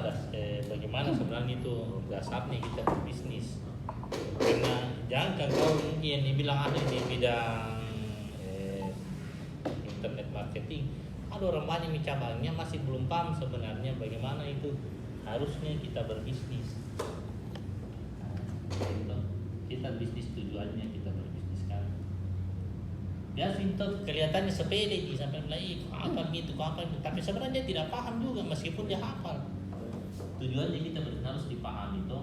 pada bagaimana sebenarnya itu dasarnya kita berbisnis. Karena jangan kau mungkin dibilang ahli di bidang internet marketing, ada orang banyak yang cabangnya masih belum paham sebenarnya bagaimana itu harusnya kita berbisnis. Nah, kita bisnis tujuannya kita berbisnis kan. Biasa itu kelihatannya sepele sampai bilang apa itu apa itu, tapi sebenarnya dia tidak paham juga meskipun dia hafal. Tujuannya kita harus dipahami itu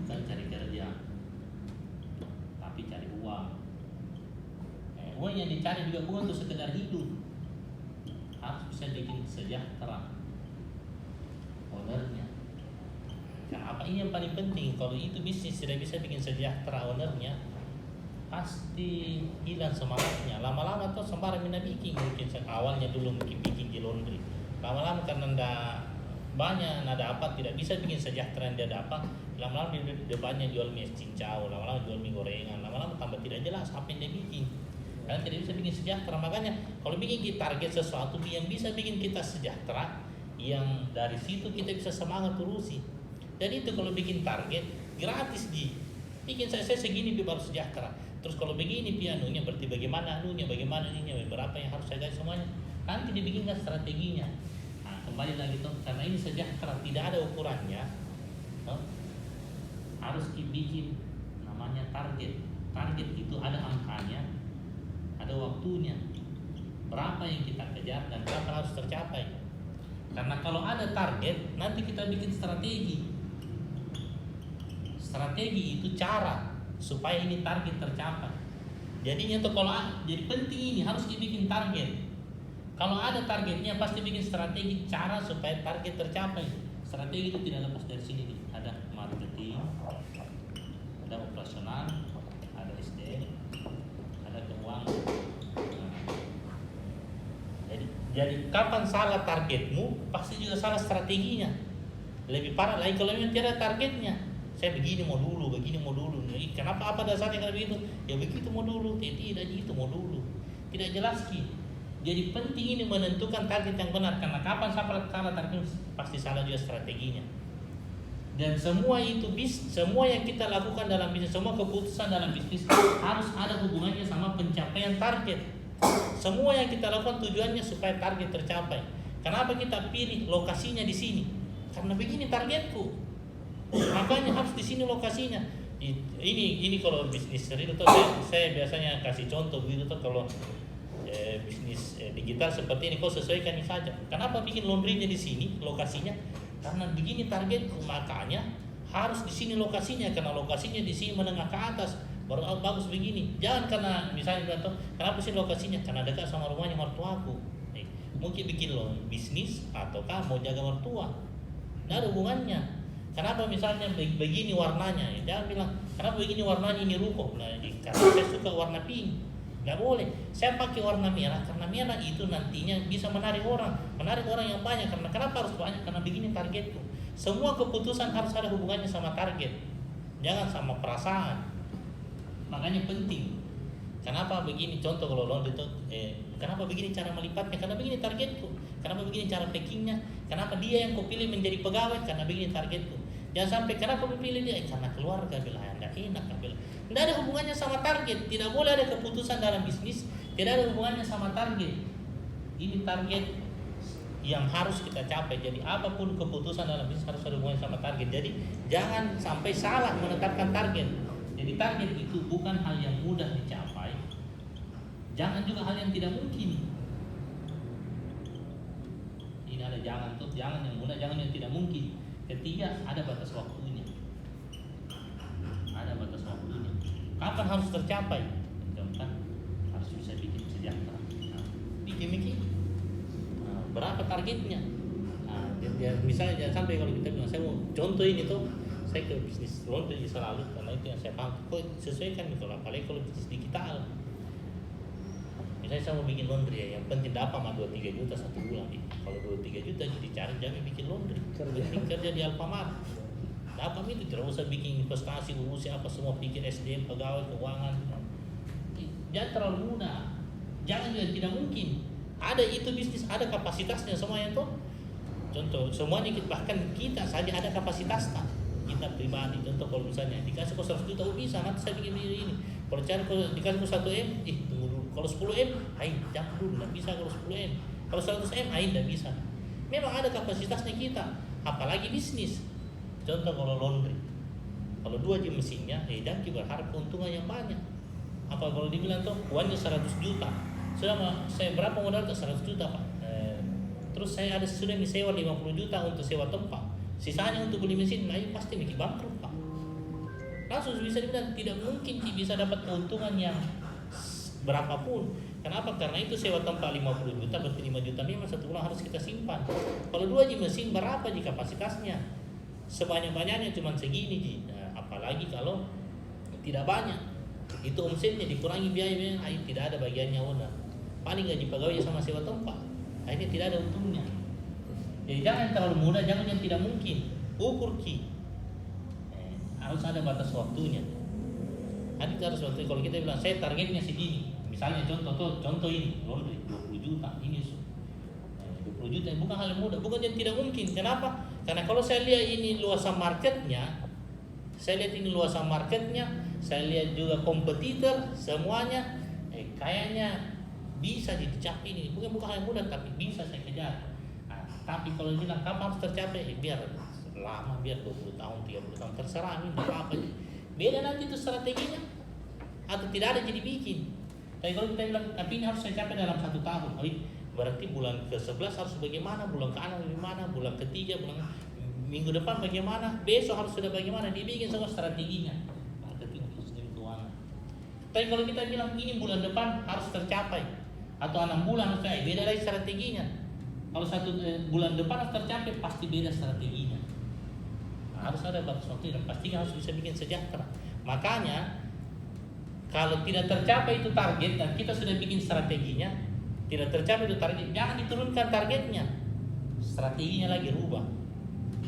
bukan cari kerja, tapi cari uang. Uang yang dicari juga bukan untuk sekedar hidup, harus bisa bikin sejahtera ownernya. Kenapa ini yang paling penting? Kalau itu bisnis tidak bisa bikin sejahtera ownernya, pasti hilang semangatnya. Lama-lama tuh sembarang mina bikin, mungkin awalnya dulu mungkin bikin di laundry, lama-lama karena banyak nada apa tidak bisa bikin sejahtera yang dia dapat, lama-lama di depannya jual mie cincau, lama-lama jual mie gorengan, lama-lama tambah tidak jelas apa yang dia bikin, karena tidak bisa bikin sejahtera. Makanya kalau bikin kita target sesuatu yang bisa bikin kita sejahtera, yang dari situ kita bisa semangat terusi. Dan itu kalau bikin target gratis bikin saya segini baru sejahtera. Terus kalau begini pianunya berarti bagaimana bagaimana ininya, berapa yang harus saya ganti semuanya. Nanti dibikinkan strateginya. Nah, kembali lagi tuh, karena ini sejahtera tidak ada ukurannya, harus dibikin namanya target. Target itu ada angkanya, ada waktunya, berapa yang kita kejar dan berapa harus tercapai. Karena kalau ada target, nanti kita bikin strategi. Strategi itu cara supaya ini target tercapai. Jadinya tuh kalau jadi penting ini harus dibikin target. Kalau ada targetnya pasti bikin strategi cara supaya target tercapai. Strategi itu tidak lepas dari sini nih. Ada marketing, ada operasional, ada SDM, ada keuangan. Jadi kapan salah targetmu, pasti juga salah strateginya. Lebih parah lagi kalau memang tidak ada targetnya. Saya begini mau dulu. Kenapa apa dasarnya kalau begitu? Ya begitu mau dulu, tidak itu mau dulu. Tidak jelas ki. Jadi penting ini menentukan target yang benar, karena kapan salah target pasti salah juga strateginya. Dan semua itu semua yang kita lakukan dalam bisnis, semua keputusan dalam bisnis harus ada hubungannya sama pencapaian target. Semua yang kita lakukan tujuannya supaya target tercapai. Kenapa kita pilih lokasinya di sini? Karena begini targetku. Makanya harus di sini lokasinya. Ini kalau bisnis real tuh saya biasanya kasih contoh begitu tuh, kalau bisnis digital seperti ini kau sesuaikan ini saja. Kenapa bikin laundrynya di sini lokasinya? Karena begini targetku, makanya harus di sini lokasinya, karena lokasinya di sini menengah ke atas baru bagus begini. Jangan karena misalnya contoh, kenapa sih lokasinya? Karena dekat sama rumahnya mertuaku. Mungkin bikin lo bisnis ataukah mau jaga mertua? Nggak ada hubungannya. Kenapa misalnya begini warnanya? Jangan bilang kenapa begini warnanya ini ruko. Nah, karena saya suka warna pink. Nggak boleh. Saya pakai warna merah karena merah itu nantinya bisa menarik orang yang banyak. Karena kenapa harus banyak? Karena begini targetku. Semua keputusan harus ada hubungannya sama target. Jangan sama perasaan. Makanya penting. Kenapa begini? Contoh kalau lo itu, kenapa begini cara melipatnya? Karena begini targetku. Kenapa begini cara packingnya? Kenapa dia yang kau pilih menjadi pegawai? Karena begini targetku. Jangan sampai kenapa kau pilih dia? Karena keluarga bilang nggak enak, bilang. Tidak ada hubungannya sama target. Tidak boleh ada keputusan dalam bisnis tidak ada hubungannya sama target. Ini target yang harus kita capai. Jadi apapun keputusan dalam bisnis harus ada hubungannya sama target. Jadi jangan sampai salah menetapkan target. Jadi target itu bukan hal yang mudah dicapai. Jangan juga hal yang tidak mungkin. Ini ada jangan yang mudah, jangan yang tidak mungkin. Ketiga, ada batas waktunya. Ada batas waktunya. Kapan harus tercapai? Kan harus bisa bikin sejahtera. Bikin. Berapa targetnya? Misalnya jangan sampai kalau kita bilang saya mau contoh ini tuh, saya ke bisnis laundry selalu karena itu yang saya paham. Kok sesuaikan gitu, apalagi kalau bisnis digital. Misalnya saya mau bikin laundry ya, yang penting dapat mah 2-3 juta satu bulan. Kalau 2-3 juta jadi cari jangan bikin laundry. Kerja di Alfamart. Dapat itu tidak usah bikin investasi, urusi apa semua, pikir SDM, pegawai, keuangan. Jangan terlalu mudah. Jangan juga tidak mungkin. Ada itu bisnis, ada kapasitasnya semuanya tuh. contoh semuanya bahkan kita saja ada kapasitasnya kita pribadi. Contoh kalau misalnya dikasih kau 100 juta, oh bisa nanti saya bikin ini. Kalau cari dikasih kau 1 M, tunggu dulu. Kalau 10 M, jangan dulu, nggak bisa kalau 10 M. Kalau 100 M, nggak bisa. Memang ada kapasitasnya kita, apalagi bisnis. Contoh kalau laundry, kalau 2 jam mesinnya, dan kita berharap keuntungan yang banyak. Apa kalau dibilang tuh uangnya 100 juta, saya berapa modal tuh 100 juta Pak? Terus saya sudah sewa 50 juta untuk sewa tempat, sisanya untuk beli mesin, pasti mikir bangkrut Pak. Langsung bisa dibilang tidak mungkin bisa dapat keuntungan yang berapapun. Kenapa? Karena itu sewa tempat 50 juta berarti 5 juta memang 1 bulan harus kita simpan. Kalau 2 ji mesin berapa ji kapasitasnya? Sebanyak-banyaknya cuma segini ji. Nah, apalagi kalau tidak banyak. Itu omsetnya dikurangi biaya, tidak ada bagiannya owner. Paling gaji pegawai sama sewa tempat. Akhirnya tidak ada untungnya. Jadi jangan terlalu mudah, jangan yang tidak mungkin. Ukur ki. Harus ada batas waktunya. Ada batas waktu. Kalau kita bilang saya targetnya segini, misalnya contoh ini, laundry 20 juta ini 20 juta bukan hal yang mudah, bukan yang tidak mungkin. Kenapa? Karena kalau saya lihat ini luasan marketnya, saya lihat juga kompetitor semuanya, kayaknya bisa dicapai ini. Bukan hal yang mudah, tapi bisa saya kejar. Nah, tapi kalau bilang kapan harus tercapai, biar lama, biar 20 tahun, 30 tahun, terserah ini apa. Beda nanti itu strateginya, atau tidak ada jadi bikin. Tapi kalau kita bilang, tapi ini harus saya capai dalam 1 tahun. Berarti bulan ke-11 harus bagaimana, bulan ke-6 bagaimana, bulan ke-3, minggu depan bagaimana, besok harus sudah bagaimana, dibikin semua strateginya. Marketing sistem keuangan. Tapi kalau kita bilang ini bulan depan harus tercapai, atau 6 bulan harus tercapai, beda lagi strateginya. Kalau 1 bulan depan harus tercapai, pasti beda strateginya. Nah, harus ada batas waktu dan pastinya harus bisa bikin sejahtera. Makanya kalau tidak tercapai itu target dan kita sudah bikin strateginya, tidak tercapai itu target, jangan diturunkan targetnya, strateginya lagi rubah.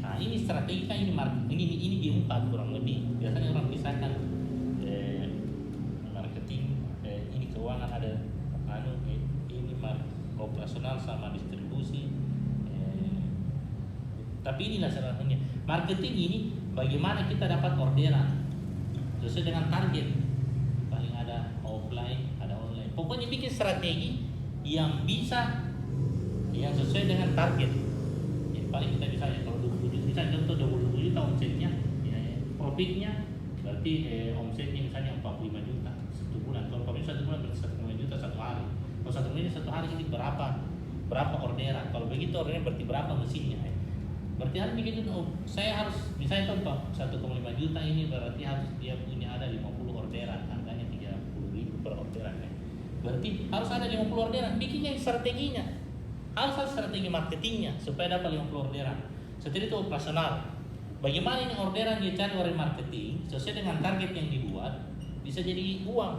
Nah ini strategi kan ini marketing, ini di 4 kurang lebih. Biasanya orang misalkan marketing, ini keuangan ada ini operasional sama distribusi. Tapi inilah sebenarnya marketing ini bagaimana kita dapat orderan sesuai dengan target. Paling ada offline, ada online. Pokoknya bikin strategi yang bisa, yang sesuai dengan target. Jadi paling kita bisa kalau 20 juta, misalnya contoh 20 juta omsetnya, profitnya berarti omsetnya misalnya 45 juta 1 bulan. Kalau profit 1 bulan berarti 1 juta 1 hari. Kalau 1 hari ini berapa orderan? Kalau begitu orderan berarti berapa mesinnya? Berarti harus bikin saya harus misalnya contoh 1,5 juta ini berarti harus dia punya ada 50 orderan, harganya 30.000 per orderan. Berarti harus ada 50 orderan, bikinnya strateginya. Harus ada strategi marketingnya supaya dapat 50 orderan. Setelah itu operasional. Bagaimana ini orderan dia cari oleh marketing sesuai dengan target yang dibuat bisa jadi uang.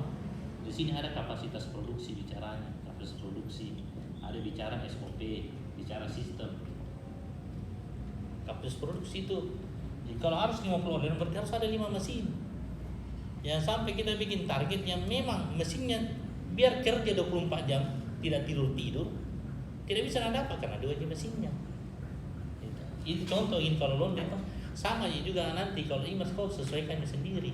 Di sini ada kapasitas produksi bicaranya, kapasitas produksi, ada bicara SOP, bicara sistem. Kapasitas produksi itu kalau harus 50 orderan berarti harus ada 5 mesin. Jangan sampai kita bikin target yang memang mesinnya biar kerja 24 jam tidak tidur, tidak bisa dapat karena 2 jam mesinnya. Itu contohin kalau laundry itu sama juga nanti kalau imas kau sesuaikannya sendiri.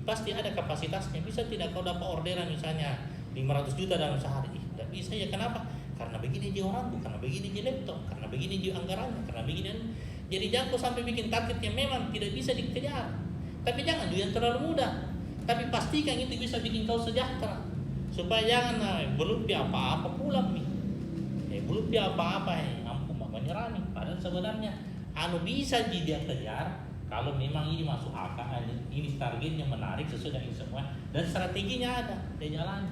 Pasti ada kapasitasnya. Bisa tidak kau dapat orderan misalnya 500 juta dalam sehari? Tidak bisa ya. Kenapa? Karena begini dia orangku, karena begini dia laptop, karena begini dia anggarannya, karena begini. Jadi jangan kau sampai bikin target yang memang tidak bisa dikejar. Tapi jangan juga yang terlalu mudah. Tapi pastikan itu bisa bikin kau sejahtera. Supaya jangan berlupi apa-apa pulang nih. Berlupi apa-apa ampun menyerah nih. Padahal sebenarnya bisa dia kejar kalau memang ini masuk akal, ini targetnya menarik sesuai dengan semua dan strateginya ada, dia jalan.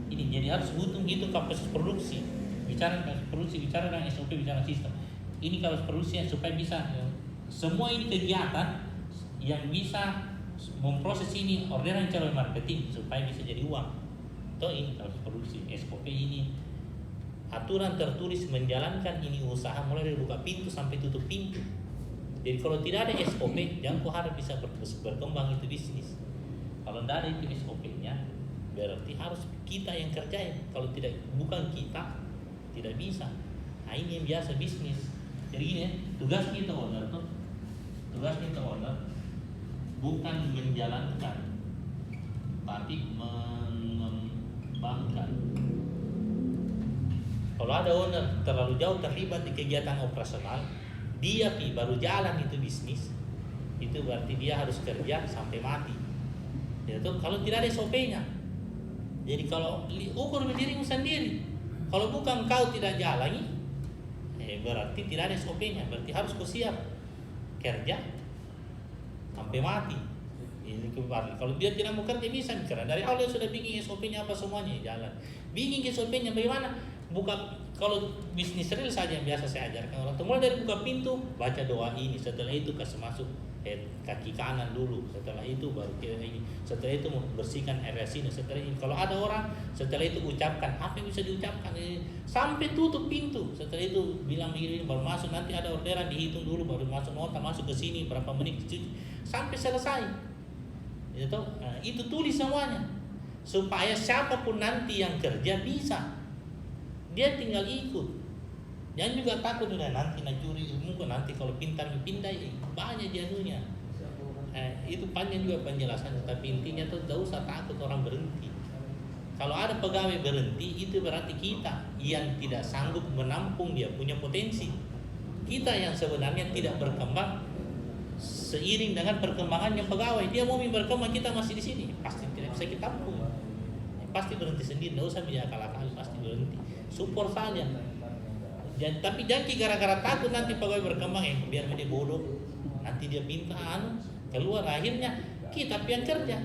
Ini jadi harus butuh gitu kapasitas produksi. Bicara produksi, bicara dengan SOP, bicara sistem. Ini kalau produksi yang supaya bisa semua ini kegiatan yang bisa memproses ini orderan calon marketing supaya bisa jadi uang. Toh ini kalau produksi SOP ini aturan tertulis menjalankan ini usaha mulai dari buka pintu sampai tutup pintu. Jadi kalau tidak ada SOP, jangan kau harap bisa berkembang itu bisnis. Kalau tidak ada itu SOP-nya, berarti harus kita yang kerjain. Kalau tidak, bukan kita, tidak bisa. Nah ini yang biasa bisnis. Jadi gini ya, tugas kita owner bukan menjalankan, tapi mengembangkan. Kalau ada owner terlalu jauh terlibat di kegiatan operasional, dia baru jalan itu bisnis, itu berarti dia harus kerja sampai mati. Itu kalau tidak ada SOP-nya. Jadi kalau ukur dirimu sendiri, kalau bukan kau tidak jalani, berarti tidak ada SOP-nya, berarti harus kau siap kerja sampai mati. Ini kembali. Kalau dia tidak mau kerja bisa, karena dari awal dia sudah bikin SOP-nya apa semuanya jalan. Bikin SOP-nya bagaimana? Buka, kalau bisnis real saja yang biasa saya ajarkan orang tuh, mulai dari buka pintu, baca doa ini, setelah itu kasih masuk kaki kanan dulu, setelah itu baru ini, setelah itu bersihkan area sini, setelah ini kalau ada orang, setelah itu ucapkan apa yang bisa diucapkan sampai tutup pintu, setelah itu bilang begini baru masuk, nanti ada orderan dihitung dulu baru masuk nota, masuk ke sini berapa menit sampai selesai. Itu tulis semuanya supaya siapapun nanti yang kerja bisa, dia tinggal ikut. Jangan juga takut udah nanti curi ilmu, nanti kalau pintar pindah banyak janunya. Itu panjang juga penjelasannya, tapi intinya tuh tidak usah takut orang berhenti. Kalau ada pegawai berhenti, itu berarti kita yang tidak sanggup menampung dia punya potensi. Kita yang sebenarnya tidak berkembang seiring dengan perkembangannya pegawai. Dia mau berkembang, kita masih di sini, pasti tidak bisa kita tampung. Pasti berhenti sendiri, tidak usah akal-akal, pasti berhenti. Support saja. Tapi jangan gara-gara takut nanti pegawai berkembang, biar dia bodoh, nanti dia pintar keluar, akhirnya kita yang kerja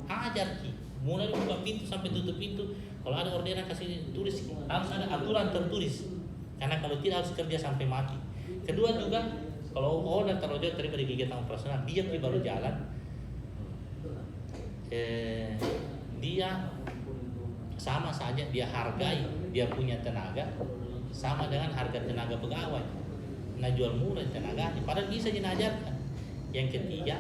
ajar mulai buka pintu sampai tutup pintu. Kalau ada orderan kasih tulis, harus ada aturan tertulis, karena kalau tidak harus kerja sampai mati. Kedua juga, kalau owner terlalu jauh terlibat di kegiatan operasional, dia baru jalan, dia sama saja dia hargai, dia punya tenaga sama dengan harga tenaga pegawai. Nah, jual murah tenaga, padahal bisa dinajarkan. Yang ketiga,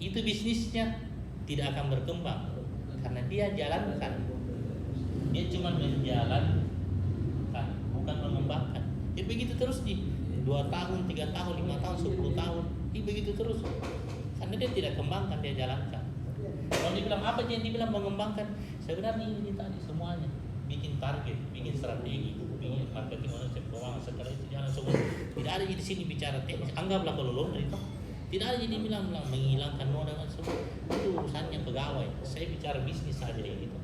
itu bisnisnya tidak akan berkembang karena dia jalankan. Dia cuma menjalankan, bukan mengembangkan. Jadi begitu terus nih, 2 tahun, 3 tahun, 5 tahun, 10 tahun, begitu terus. Karena dia tidak kembangkan, dia jalankan. Kalau dibilang apa yang dibilang mengembangkan, sebenarnya ini tadi semuanya. Bikin target, bikin strategi, bikin marketing, keuangan, setelah itu jangan semua. Tidak ada di sini bicara teknis. Anggaplah kalau lo itu tidak ada jadi bilang menghilangkan modal semua. Itu urusannya pegawai. Saya bicara bisnis saja gitu.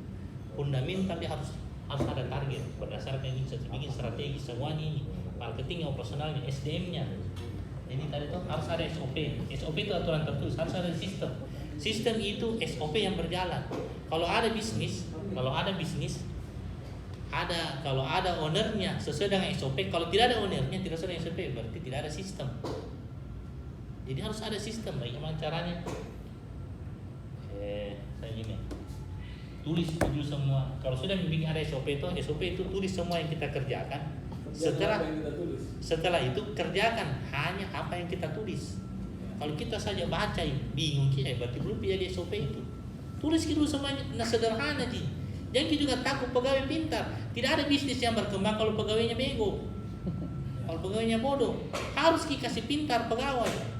Fundamental dia harus ada target berdasarkan ini, bikin strategi semuanya ini. Marketing, operasionalnya, SDM-nya. Jadi tadi itu harus ada SOP. SOP itu aturan tertulis, harus ada sistem. Sistem itu SOP yang berjalan. Kalau ada bisnis, kalau ada ownernya sesuai dengan SOP, kalau tidak ada ownernya tidak sesuai dengan SOP, berarti tidak ada sistem. Jadi harus ada sistem. Bagaimana caranya? Saya gini, tulis dulu semua. Kalau sudah bikin ada SOP itu tulis semua yang kita kerjakan. Setelah itu kerjakan hanya apa yang kita tulis. Kalau kita saja baca bingung berarti belum jadi SOP itu. Tulis dulu semuanya, sederhana sih. Jangan juga takut pegawai pintar. Tidak ada bisnis yang berkembang kalau pegawainya bego. Kalau pegawainya bodoh, harus dikasih pintar pegawai.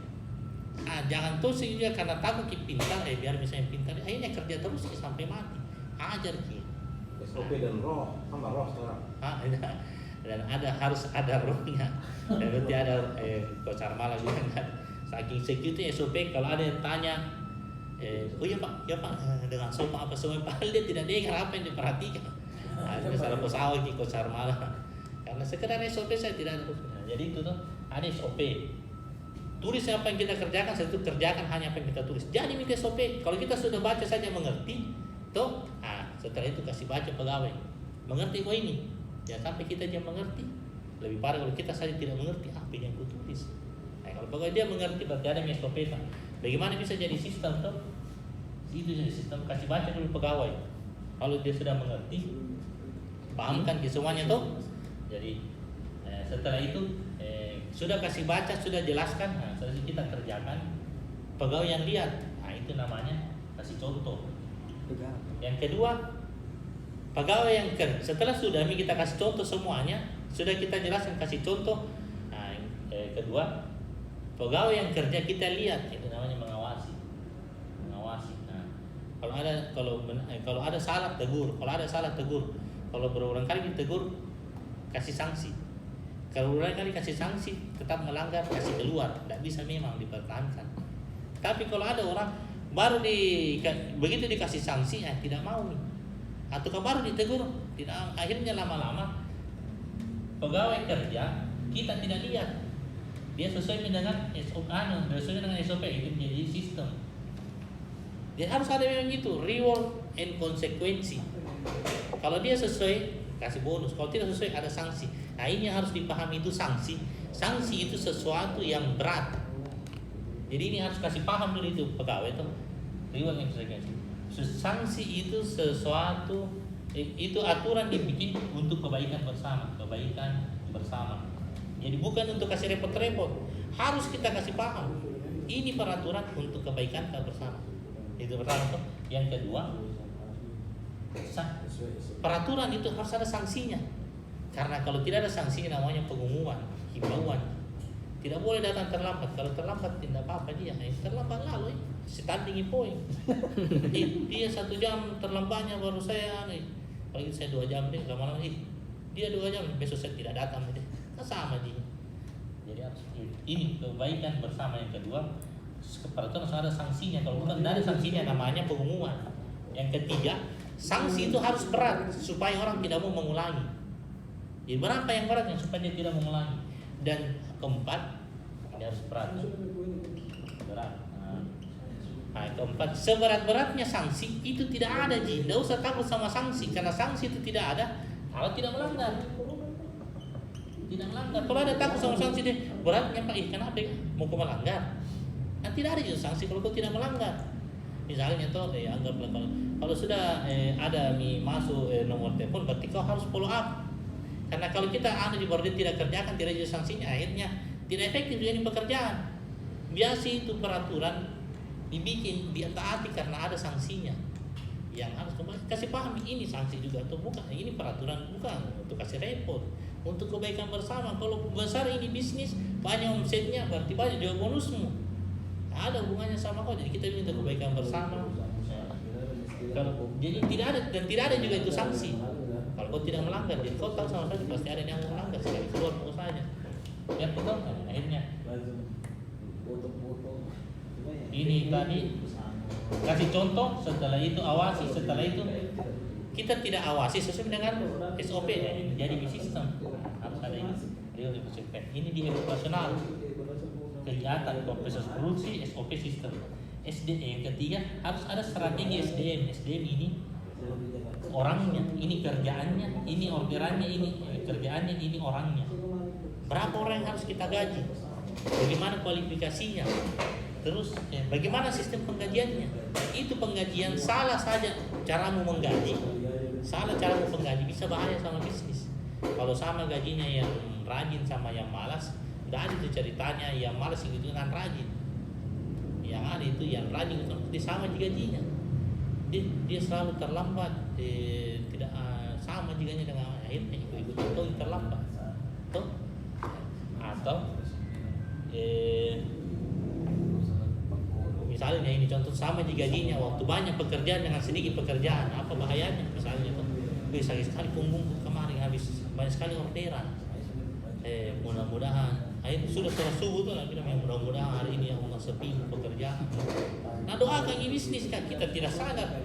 Jangan terus juga karena takut pintar, biar misalnya pintar, akhirnya kerja terus sampai mati. Ajar SOP dan roh, sama roh sekarang. Dan harus ada rohnya. Berarti ada Coach Armala juga kan. Saking segitu SOP, kalau ada yang tanya, oh iya pak, dengan sopan apa semua, padahal dia tidak dengar apa yang diperhatikan. Salah pesawat di Coach Armala. Karena sekedar SOP saya tidak ada. Jadi itu tuh ada SOP. Tulis apa yang kita kerjakan, setelah itu kerjakan hanya apa yang kita tulis. Jadi minta SOP. Kalau kita sudah baca saja mengerti, setelah itu kasih baca pegawai. Mengerti kok ini? Ya sampai kita aja mengerti. Lebih parah kalau kita saja tidak mengerti apa yang aku tulis. Kalau pegawai dia mengerti berarti ada SOP. Bagaimana bisa jadi sistem tuh? Itu jadi sistem, kasih baca dulu pegawai. Kalau dia sudah mengerti, pahamkan semuanya tuh. Jadi setelah itu sudah kasih baca, sudah jelaskan, setelah itu kita kerjakan. Pegawai yang lihat, itu namanya kasih contoh. Yang kedua, pegawai yang setelah sudah kita kasih contoh semuanya, sudah kita jelaskan kasih contoh. kedua, pegawai yang kerja kita lihat, itu namanya mengawasi. Nah, kalau ada salah tegur, kalau berulang kali ditegur kasih sanksi. Kalau berulang kali kasih sanksi tetap melanggar, kasih keluar, tidak bisa memang dipertahankan. Tapi kalau ada orang baru begitu dikasih sanksi tidak mau nih, atau baru ditegur tidak, akhirnya lama-lama pegawai kerja kita tidak lihat dia sesuai dengan SOP itu menjadi sistem. Dia harus ada memang gitu, reward and konsekuensi. Kalau dia sesuai kasih bonus, kalau tidak sesuai ada sanksi. Nah ini harus dipahami, itu sanksi. Sanksi itu sesuatu yang berat. Jadi ini harus kasih paham dulu itu pegawai itu. Reward and konsekuensi. Sanksi itu sesuatu, itu aturan dibikin untuk kebaikan bersama. Jadi bukan untuk kasih repot-repot, harus kita kasih paham. Ini peraturan untuk kebaikan kita bersama. Itu pertama. Yang kedua, peraturan itu harus ada sanksinya. Karena kalau tidak ada sanksinya namanya pengumuman, himbauan. Tidak boleh datang terlambat. Kalau terlambat tidak apa-apa dia. Terlambat lalu standing poin. Dia 1 jam terlambatnya baru saya kalau saya 2 jam deh, lama-lama dia 2 jam besok saya tidak datang deh. Sama dia. Jadi harus ini kebaikan bersama. Yang kedua, peraturan harus ada sanksinya. Kalau bukan ada sanksinya namanya pengumuman. Yang ketiga, sanksi itu harus berat supaya orang tidak mau mengulangi. Jadi berapa yang beratnya supaya dia tidak mengulangi. Dan keempat, ini harus berat. Nah, keempat, seberat-beratnya sanksi itu tidak ada, Ji. Tidak usah takut sama sanksi, karena sanksi itu tidak ada kalau tidak melanggar. Kalau ada takut sama sanksi deh, beratnya Pak, kenapa ya? Mau kau melanggar? Nah, tidak ada juga sanksi kalau kau tidak melanggar. Misalnya tuh, anggaplah kalau sudah ada masuk nomor telepon, berarti kau harus follow up. Karena kalau kita baru dia tidak kerjakan, tidak ada sanksinya, akhirnya tidak efektif jadi pekerjaan. Biasa itu peraturan dibikin, ditaati karena ada sanksinya. Yang harus kasih paham, ini sanksi juga atau bukan, ini peraturan bukan untuk kasih repot, untuk kebaikan bersama. Kalau besar ini bisnis, banyak omsetnya, berarti banyak juga bonusmu. Nah, ada hubungannya sama kau, jadi kita minta kebaikan bersama. Jadi tidak ada juga itu sanksi. Kalau kau tidak melanggar, jadi kau tahu sama saja pasti ada yang melanggar, sekali keluar mau saja. Yang betul kan akhirnya. Ini tadi kasih contoh, setelah itu awasi, setelah itu kita tidak awasi sesuai dengan SOP jadi sistem harus ada ini. Ini di operasional kegiatan proses produksi SOP sistem. SDM ketiga harus ada strategi SDM. SDM ini orangnya, ini kerjaannya, ini orderannya, ini kerjaannya, ini orangnya. Berapa orang yang harus kita gaji? Bagaimana kualifikasinya? Terus bagaimana sistem penggajiannya? Itu penggajian salah saja caramu menggaji, bisa bahaya sama bisnis. Kalau sama gajinya yang rajin sama yang malas, tidak ada itu ceritanya yang malas itu kan rajin. Yang ada itu yang rajin itu sama gajinya. Dia selalu terlambat, tidak sama jiganya dengan akhirnya ikut terlambat. Atau misalnya ini contoh sama gajinya, waktu banyak pekerjaan dengan sedikit pekerjaan, apa bahayanya? Misalnya tuh sekali punggung kemarin habis banyak sekali orderan. Mudah-mudahan sudah subuh tuh lagi bilang mudah-mudahan hari ini Allah sepi pekerjaan. Nah doakan ini bisnis kan, kita tidak sadar.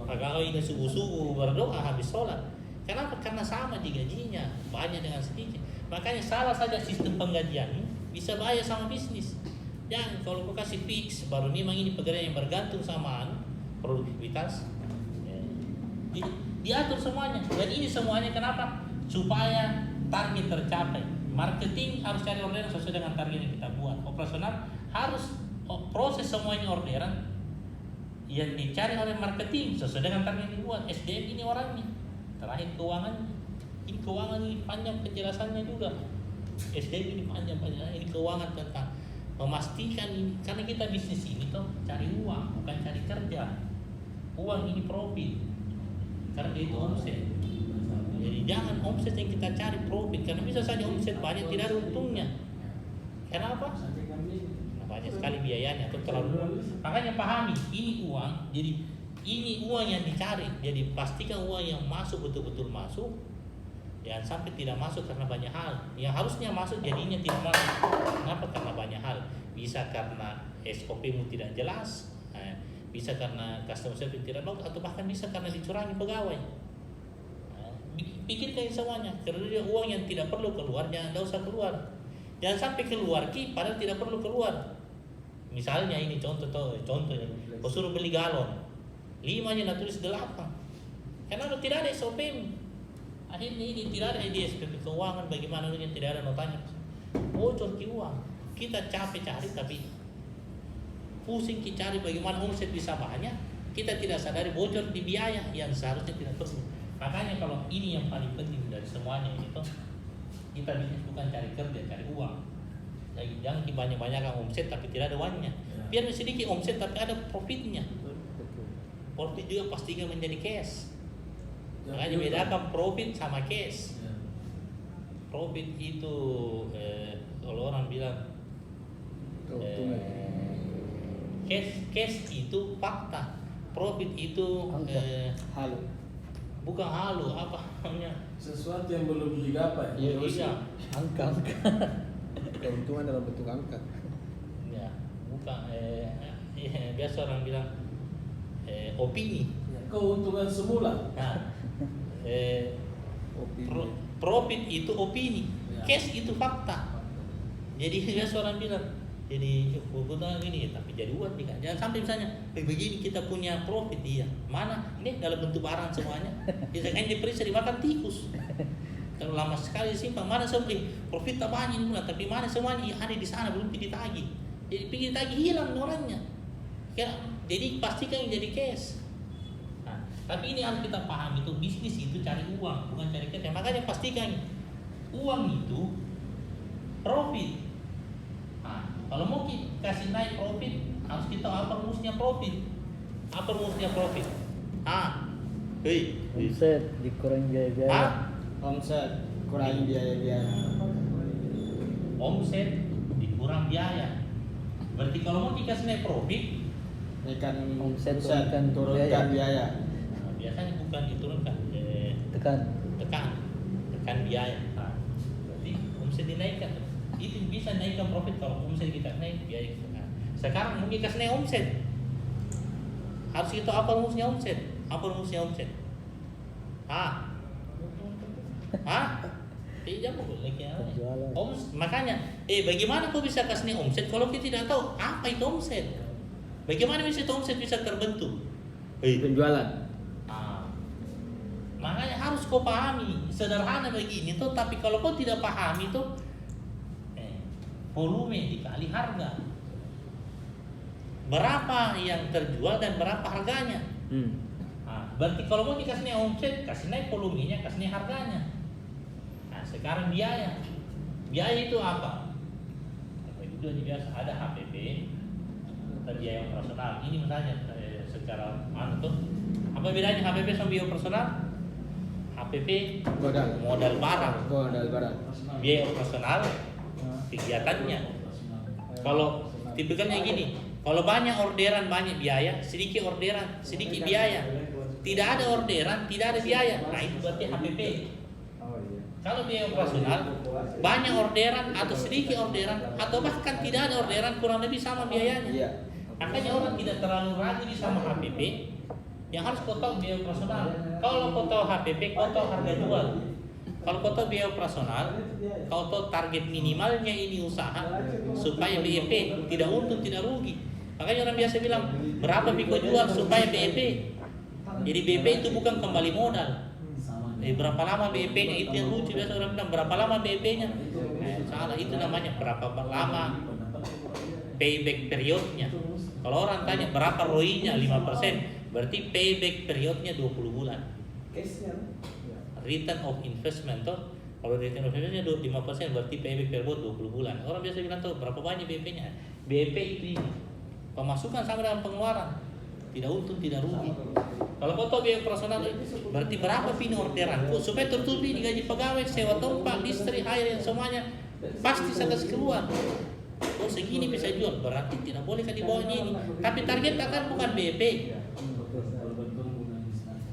Kalau ini subuh-subuh berdoa habis sholat. Kenapa? Karena sama gajinya, banyak dengan sedikit. Makanya salah saja sistem penggajian bisa bahaya sama bisnis. Jangan kalau kau kasih fix, baru memang ini pekerjaan yang bergantung sama produktivitas. Diatur semuanya. Dan ini semuanya kenapa? Supaya target tercapai. Marketing harus cari orderan sesuai dengan target yang kita buat. Operasional harus proses semuanya orderan yang dicari oleh marketing sesuai dengan target yang dibuat. SDM ini orangnya. Terakhir keuangan. Ini keuangan ini panjang penjelasannya juga. SDM ini panjang. Ini keuangan tentang memastikan ini, karena kita bisnis ini tuh cari uang, bukan cari kerja. Uang ini profit, karena itu omset. Jadi jangan omset yang kita cari profit, karena bisa saja omset banyak tidak ada untungnya. Kenapa? Banyak sekali biayanya atau terlalu. Makanya pahami, ini uang, jadi ini uang yang dicari. Jadi pastikan uang yang masuk betul-betul masuk. Jangan sampai tidak masuk karena banyak hal. Yang harusnya masuk jadinya tidak masuk. Kenapa? Karena banyak hal. Bisa karena SOP-mu tidak jelas, bisa karena customer service tidak bagus, atau bahkan bisa karena dicurangi pegawai. Pikirkan semuanya. Karena dia uang yang tidak perlu keluar, jangan usah keluar. Jangan sampai keluar padahal tidak perlu keluar. Misalnya ini contohnya, kau suruh beli galon, 5-nya tulis 8. Kenapa tidak ada SOP? Akhirnya ini tidak ada SPP keuangan, bagaimana yang tidak ada notanya. Bocor ki uang. Kita capek cari tapi pusing kita cari bagaimana omset bisa banyak. Kita tidak sadari bocor di biaya yang seharusnya tidak perlu. Makanya kalau ini yang paling penting dari semuanya itu, kita bisnis bukan cari kerja, cari uang. Jadi jangan banyak-banyakan omset tapi tidak ada uangnya. Biar sedikit omset tapi ada profitnya. Profit juga pastinya menjadi cash. Makanya bedakan profit sama cash. Profit itu kalau orang bilang cash itu fakta. Profit itu halu. Bukan halu, apa namanya? Sesuatu yang belum digapai. Iya. Angka. Keuntungan dalam bentuk angka. Ya, bukan. Biasa orang bilang opini. Keuntungan semula. Nah, Opini. profit itu opini, Ya. cash itu fakta. Jadi biasa orang bilang, jadi keuntungan gini, tapi jadi uang tidak. Jangan sampai misalnya, begini kita punya profit dia, mana? Ini dalam bentuk barang semuanya. Biasanya diperiksa dimakan tikus. Terlalu lama sekali simpan, mana semua profit tak banyak ini, tapi mana semuanya ada di sana belum ditagih. Jadi pergi ditagih hilang orangnya. Jadi pastikan yang jadi cash. Nah, tapi ini harus kita paham, itu bisnis itu cari uang, bukan cari cash. Makanya pastikan uang itu profit. Nah, kalau mau kasih naik profit, harus kita apa rumusnya profit? Apa rumusnya profit? Omset dikurang biaya-biaya. Omset kurangi biaya-biaya. Omset dikurang biaya. Berarti kalau mau dikasih naik profit, Naikkan Omset, turunkan turunkan biaya. biasanya bukan diturunkan, tekan biaya. Nah, berarti omset dinaikkan. Itu bisa naikkan profit kalau omset kita naik, biaya kita naik. Sekarang mungkin kasih naik omset, harus kita apa rumusnya omset? Apa rumusnya omset? Tidak boleh Penjualan. makanya, bagaimana kau bisa kasih naik omset kalau kita tidak tahu apa itu omset? Bagaimana bisa itu omset bisa terbentuk? Penjualan. Makanya harus kau pahami, sederhana begini tuh, tapi kalau kau tidak pahami tuh, volume dikali harga. Berapa yang terjual dan berapa harganya? Berarti kalau mau dikasih naik omset, kasih naik volumenya, kasih naik harganya. Nah, sekarang biaya. Biaya itu apa? Itu biasa ada HPP, biaya operasional. Ini misalnya secara apa bedanya HPP sama biaya operasional? HPP modal barang. Biaya operasional kegiatannya. Kalau tipikalnya gini, kalau banyak orderan banyak biaya, sedikit orderan sedikit biaya. Tidak ada orderan, tidak ada biaya. Nah, itu berarti HPP. Kalau biaya operasional banyak orderan atau sedikit orderan atau bahkan tidak ada orderan, kurang lebih sama biayanya. Makanya orang tidak terlalu ragu di sama HPP. Yang harus kau tahu biaya operasional. Kalau kau tahu HPP, kau tahu harga jual. Kalau kau tahu biaya operasional, kau tahu target minimalnya ini usaha supaya BEP tidak untung tidak rugi. Makanya orang biasa bilang berapa Biko jual supaya BEP. Jadi BEP itu bukan kembali modal. Berapa lama BEP-nya, itu yang lucu biasa orang bilang berapa lama BEP-nya. Salah, itu namanya berapa lama payback periodnya. Kalau orang tanya berapa ROI-nya 5%, berarti payback periodnya 20 bulan. Return of investment tuh, kalau return of investment-nya 5%, berarti payback period 20 bulan. Orang biasa bilang tuh berapa banyak BEP-nya. BEP itu ini pemasukan sama dengan pengeluaran, tidak untung tidak rugi. Kalau kau tahu biaya operasional berarti berapa pini orderan supaya tertutupi digaji pegawai, sewa tempat, listrik, air, yang semuanya pasti saya kasih keluar. segini bisa jual, berarti tidak boleh kan di bawahnya ini. Tapi target akan bukan BEP,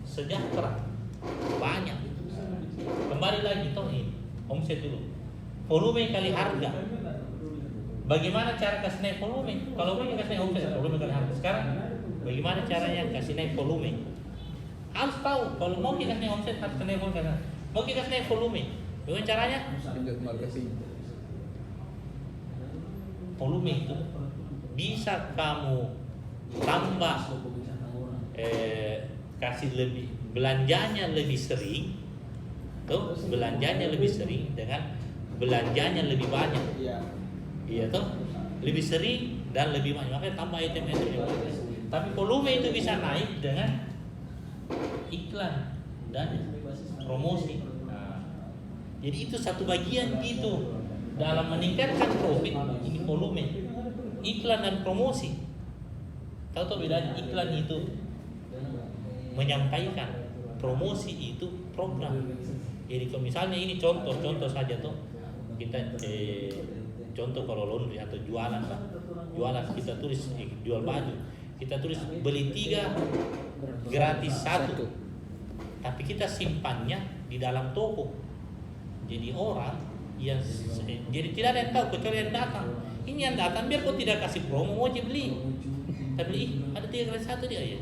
sejahtera, banyak. Kembali lagi toh ini, omset dulu, volume kali harga. Bagaimana cara kasih naik volume? Kalau mau kasih naik omset, volume kali harga. Sekarang bagaimana caranya kasih naik volume? Harus tahu, kalau mau kita kasih naik omset harus naik volume. Mau kita kasih naik volume, bagaimana caranya? Lanjut marketing. Volume itu bisa kamu tambah, kasih lebih, belanjanya lebih sering, tuh belanjanya lebih sering dengan belanjanya lebih banyak. Iya tuh, lebih sering dan lebih banyak, makanya tambah item-item yang banyak. Tapi volume itu bisa naik dengan iklan dan promosi. Nah, jadi itu satu bagian gitu dalam meningkatkan profit, ini volume, iklan dan promosi. Tahu tuh bedanya? Iklan itu menyampaikan, promosi itu program. Jadi kalau misalnya ini contoh saja tuh, kita contoh kalau laundry atau jualan lah, kita tulis jual baju, kita tulis beli 3 gratis 1, tapi kita simpannya di dalam toko. Jadi orang yang jadi tidak ada yang tahu kecuali yang datang. Ini yang datang biar kau tidak kasih promo wajib beli, tapi ada 3 gratis 1 dia ya.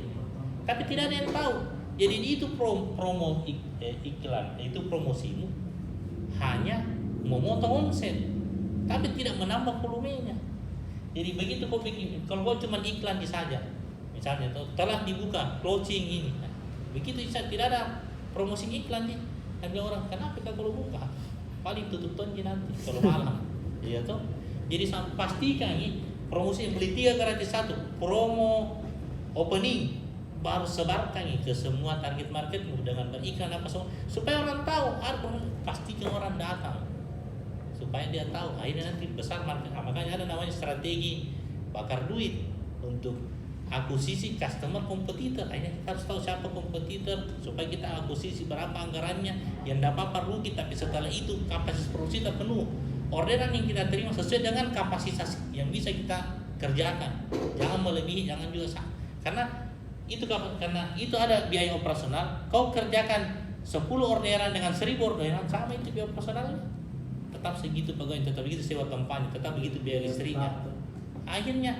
Tapi tidak ada yang tahu. Jadi itu promo iklan, itu promosimu hanya memotong omset, tapi tidak menambah volumenya. Jadi begitu kau bikin, kalau kau cuma iklan saja, misalnya telah dibuka closing ini, nah, begitu tidak ada promosi iklan nih, tapi orang kenapa kalau buka paling tutup tonji nanti kalau malam, iya toh. Jadi pastikan ini promosi beli 3 gratis 1, promo opening, baru sebarkan ke semua target marketmu dengan beriklan apa semua, supaya orang tahu, pastikan orang datang, supaya dia tahu. Akhirnya nanti besar market. Makanya ada namanya strategi bakar duit untuk akuisisi customer kompetitor. Akhirnya kita harus tahu siapa kompetitor supaya kita akuisisi berapa anggarannya, yang dapat rugi. Tapi setelah itu kapasitas produksi terpenuh, orderan yang kita terima sesuai dengan kapasitas yang bisa kita kerjakan. Jangan melebihi, jangan juga karena itu ada biaya operasional. Kau kerjakan 10 orderan dengan 1000 orderan, sama itu biaya operasionalnya. Tetap segitu pegawai, tetap begitu sewa kampanye, tetap begitu biaya listriknya. Akhirnya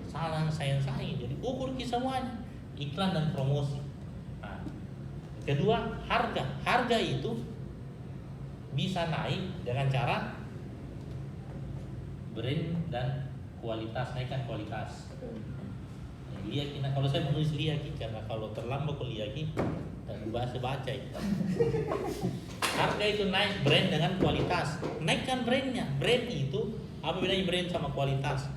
salah sayang. Jadi ukur semuanya, iklan dan promosi. Nah, kedua, harga itu bisa naik dengan cara brand dan kualitas, naikkan kualitas. Lihat, kalau saya menulis lihat, karena kalau terlambat kau lihat dan baca ya. Harga itu naik, brand dengan kualitas, naikkan brandnya. Brand itu apa bedanya brand sama kualitas?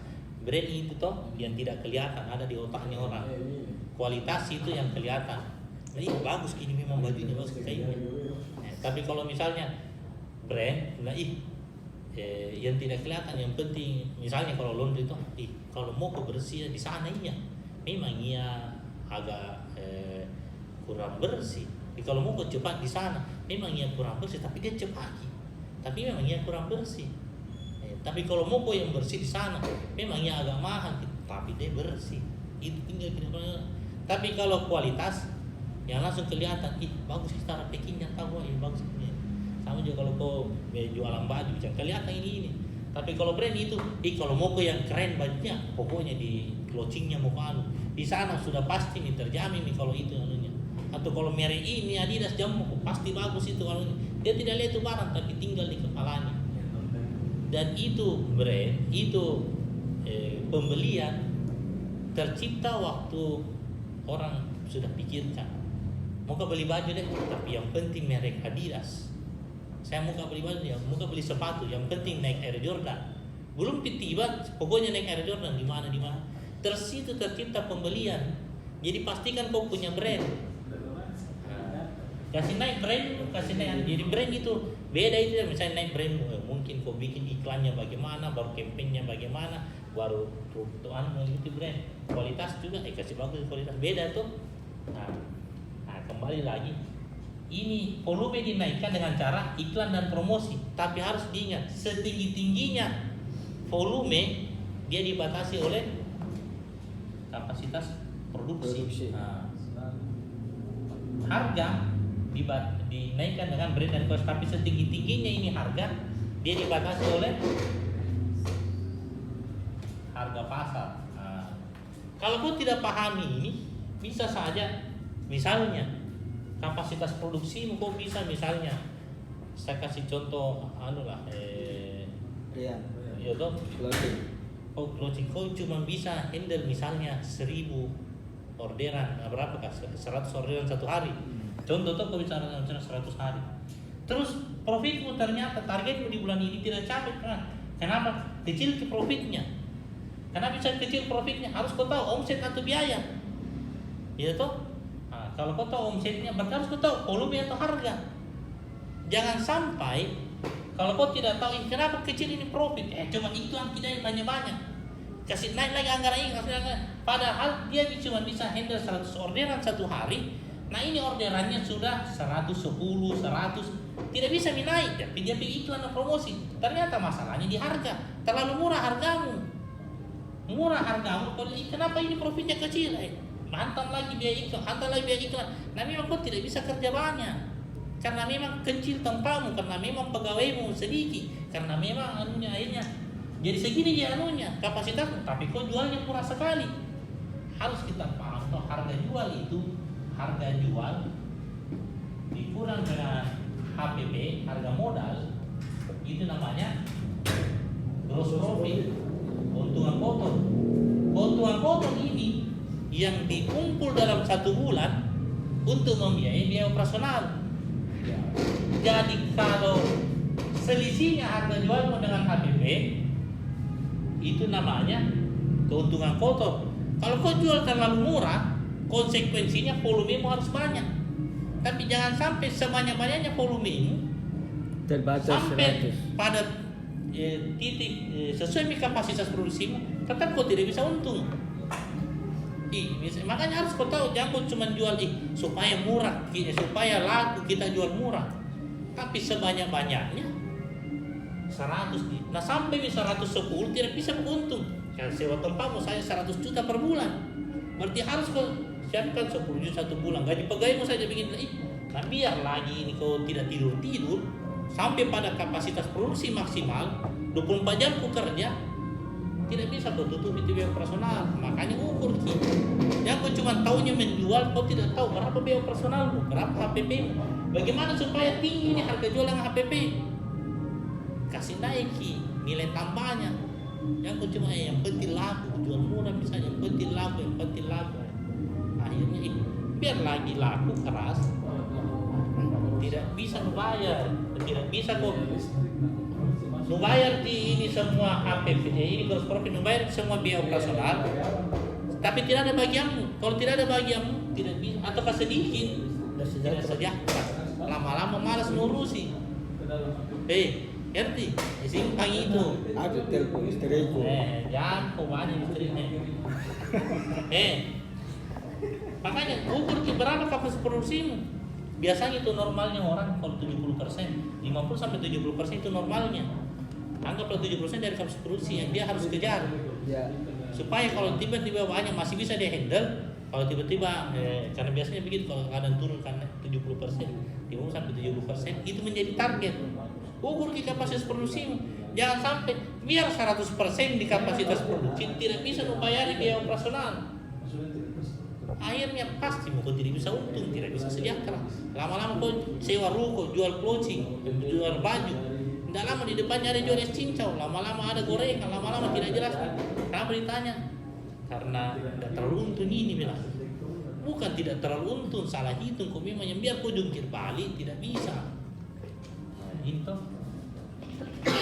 Brand itu toh yang tidak kelihatan, ada di otaknya orang. Kualitas itu yang kelihatan. Jadi bagus ini, memang bajunya bagus kayak ini. Tapi kalau misalnya brand, yang tidak kelihatan, yang penting misalnya kalau laundry itu, kalau mau kebersihan di sana memang agak kurang bersih. Kalau mau cepat di sana, memang kurang bersih, tapi dia cepat. Tapi memang kurang bersih. Tapi kalau mau yang bersih di sana, memang agak mahal, tapi dia bersih. Itu tinggal kita. Tapi kalau kualitas, yang langsung kelihatan, bagus secara packingnya, tahu bagus. Sama juga kalau kau jualan baju, jangan kelihatan ini. Tapi kalau brand itu, kalau mau yang keren bajunya, pokoknya di clothingnya mau di sana sudah pasti terjamin kalau itu anunya. Atau kalau merek ini Adidas jamu pasti bagus itu kalau dia tidak lihat itu barang, tapi tinggal di kepalanya. Dan itu brand, itu pembelian tercipta waktu orang sudah pikirkan, mau beli baju deh, tapi yang penting merek Adidas. Saya mau beli baju, mau beli sepatu, yang penting naik Air Jordan. Belum tiba, pokoknya naik Air Jordan di mana. Tersitu tercipta pembelian. Jadi pastikan kau punya brand. Kasih naik brand, kasih naik. Jadi brand itu beda itu. Misalnya naik brand, mungkin kau bikin iklannya bagaimana, baru campaignnya bagaimana, baru tuan itu brand. Kualitas juga, kasih bagus kualitas. Beda tuh. Nah, kembali lagi. Ini volume dinaikkan dengan cara iklan dan promosi, tapi harus diingat setinggi-tingginya volume dia dibatasi oleh kapasitas produksi. Nah, harga dinaikkan dengan brand dan cost, tapi setinggi-tingginya ini harga dia dibatasi oleh harga pasar. Nah, kalau kau tidak pahami ini, bisa saja misalnya kapasitas produksi kau bisa misalnya, saya kasih contoh Rian. ya toh, Clothing. closing kau cuma bisa handle misalnya 1000 orderan, berapa kah? 100 orderan satu hari. Contoh tuh kau bisa 100 hari. Terus profitmu ternyata targetmu di bulan ini tidak capai. Kenapa? Kecil ke profitnya. Karena bisa kecil profitnya, harus kau tahu omset atau biaya. Ya toh? Nah, kalau kau tahu omsetnya, berarti harus kau tahu volume atau harga. Jangan sampai kalau kau tidak tahu kenapa kecil ini profit, cuma iklan tidak banyak-banyak. Kasih naik lagi anggaran ini, padahal dia cuma bisa handle 100 orderan satu hari. Nah ini orderannya sudah 110, 100, tidak bisa naik. Tapi dia pilih iklan dan promosi. Ternyata masalahnya di harga, terlalu murah hargamu. Kenapa ini profitnya kecil? Hantam lagi biaya iklan. Nah memang kau tidak bisa kerja banyak, karena memang kecil tempatmu, karena memang pegawaimu sedikit, karena memang akhirnya jadi segini dia kapasitasmu, tapi kau jualnya murah sekali. Harus kita paham bahwa harga jual itu dikurang dengan HPP, harga modal, itu namanya gross profit, keuntungan kotor. Keuntungan kotor ini yang dikumpul dalam satu bulan untuk membiayai biaya operasional. Jadi kalau selisihnya harga jualmu dengan HPP, itu namanya keuntungan kotor. Kalau kau jual terlalu murah, konsekuensinya volumemu harus banyak. Tapi jangan sampai sebanyak-banyaknya volumemu Terbatas sampai 100. pada titik sesuai kapasitas produksimu, tetap kau tidak bisa untung. Makanya harus kau tahu, jangan kau cuma jual supaya murah, supaya laku kita jual murah. Tapi sebanyak-banyaknya 100. Nah sampai bisa 110 tidak bisa untung. Kalau sewa tempatmu saya 100 juta per bulan, berarti harus kau siapkan 10 juta satu bulan. Gaji pegawaimu saja bikin. Nah biar lagi ini kau tidak tidur sampai pada kapasitas produksi maksimal 24 jam kau kerja, tidak bisa kau tutupi biaya operasional. Makanya ukur kita. Yang kau cuma tahunya menjual, kau tidak tahu berapa biaya operasionalmu, berapa HPP. Bagaimana supaya tinggi ini harga jual dengan HPP? Kasih naiki nilai tambahnya. Yang kau cuma yang penting laku, jual murah misalnya, yang penting laku. Akhirnya biar lagi laku keras, tidak bisa membayar, tidak bisa kok membayar di ini semua HPP, ini gross profit, membayar semua biaya operasional, tapi tidak ada bagianmu. Kalau tidak ada bagianmu, tidak bisa, atau sedikit, tidak sejahtera. Lama-lama malas ngurusi. Ngerti? Simpang itu. Ada telepon istriku. Jangan kau banyak istrinya. Makanya ukur berapa kapasitas produksimu. Biasanya itu normalnya orang kalau 70%, 50 sampai 70% itu normalnya. Anggaplah 70% dari kapasitas produksi yang dia harus kejar. Ya. Supaya kalau tiba-tiba banyak masih bisa dia handle. Kalau tiba-tiba karena biasanya begitu, kalau kadang turun karena 70%, 50 sampai 70% itu menjadi target. Ukur di kapasitas produksimu. Jangan sampai biar 100% di kapasitas produksi tidak bisa membayar biaya operasional. Akhirnya pasti kau tidak bisa untung, tidak bisa sejahtera. Lama-lama kau sewa ruko, jual clothing, jual baju. Tidak lama di depannya ada jual es cincau, lama-lama ada gorengan, lama-lama tidak jelas. Kenapa ditanya? Karena tidak terlalu untung ini bilang. Bukan tidak terlalu untung, salah hitung. Kau memang yang biar kau jungkir balik tidak bisa.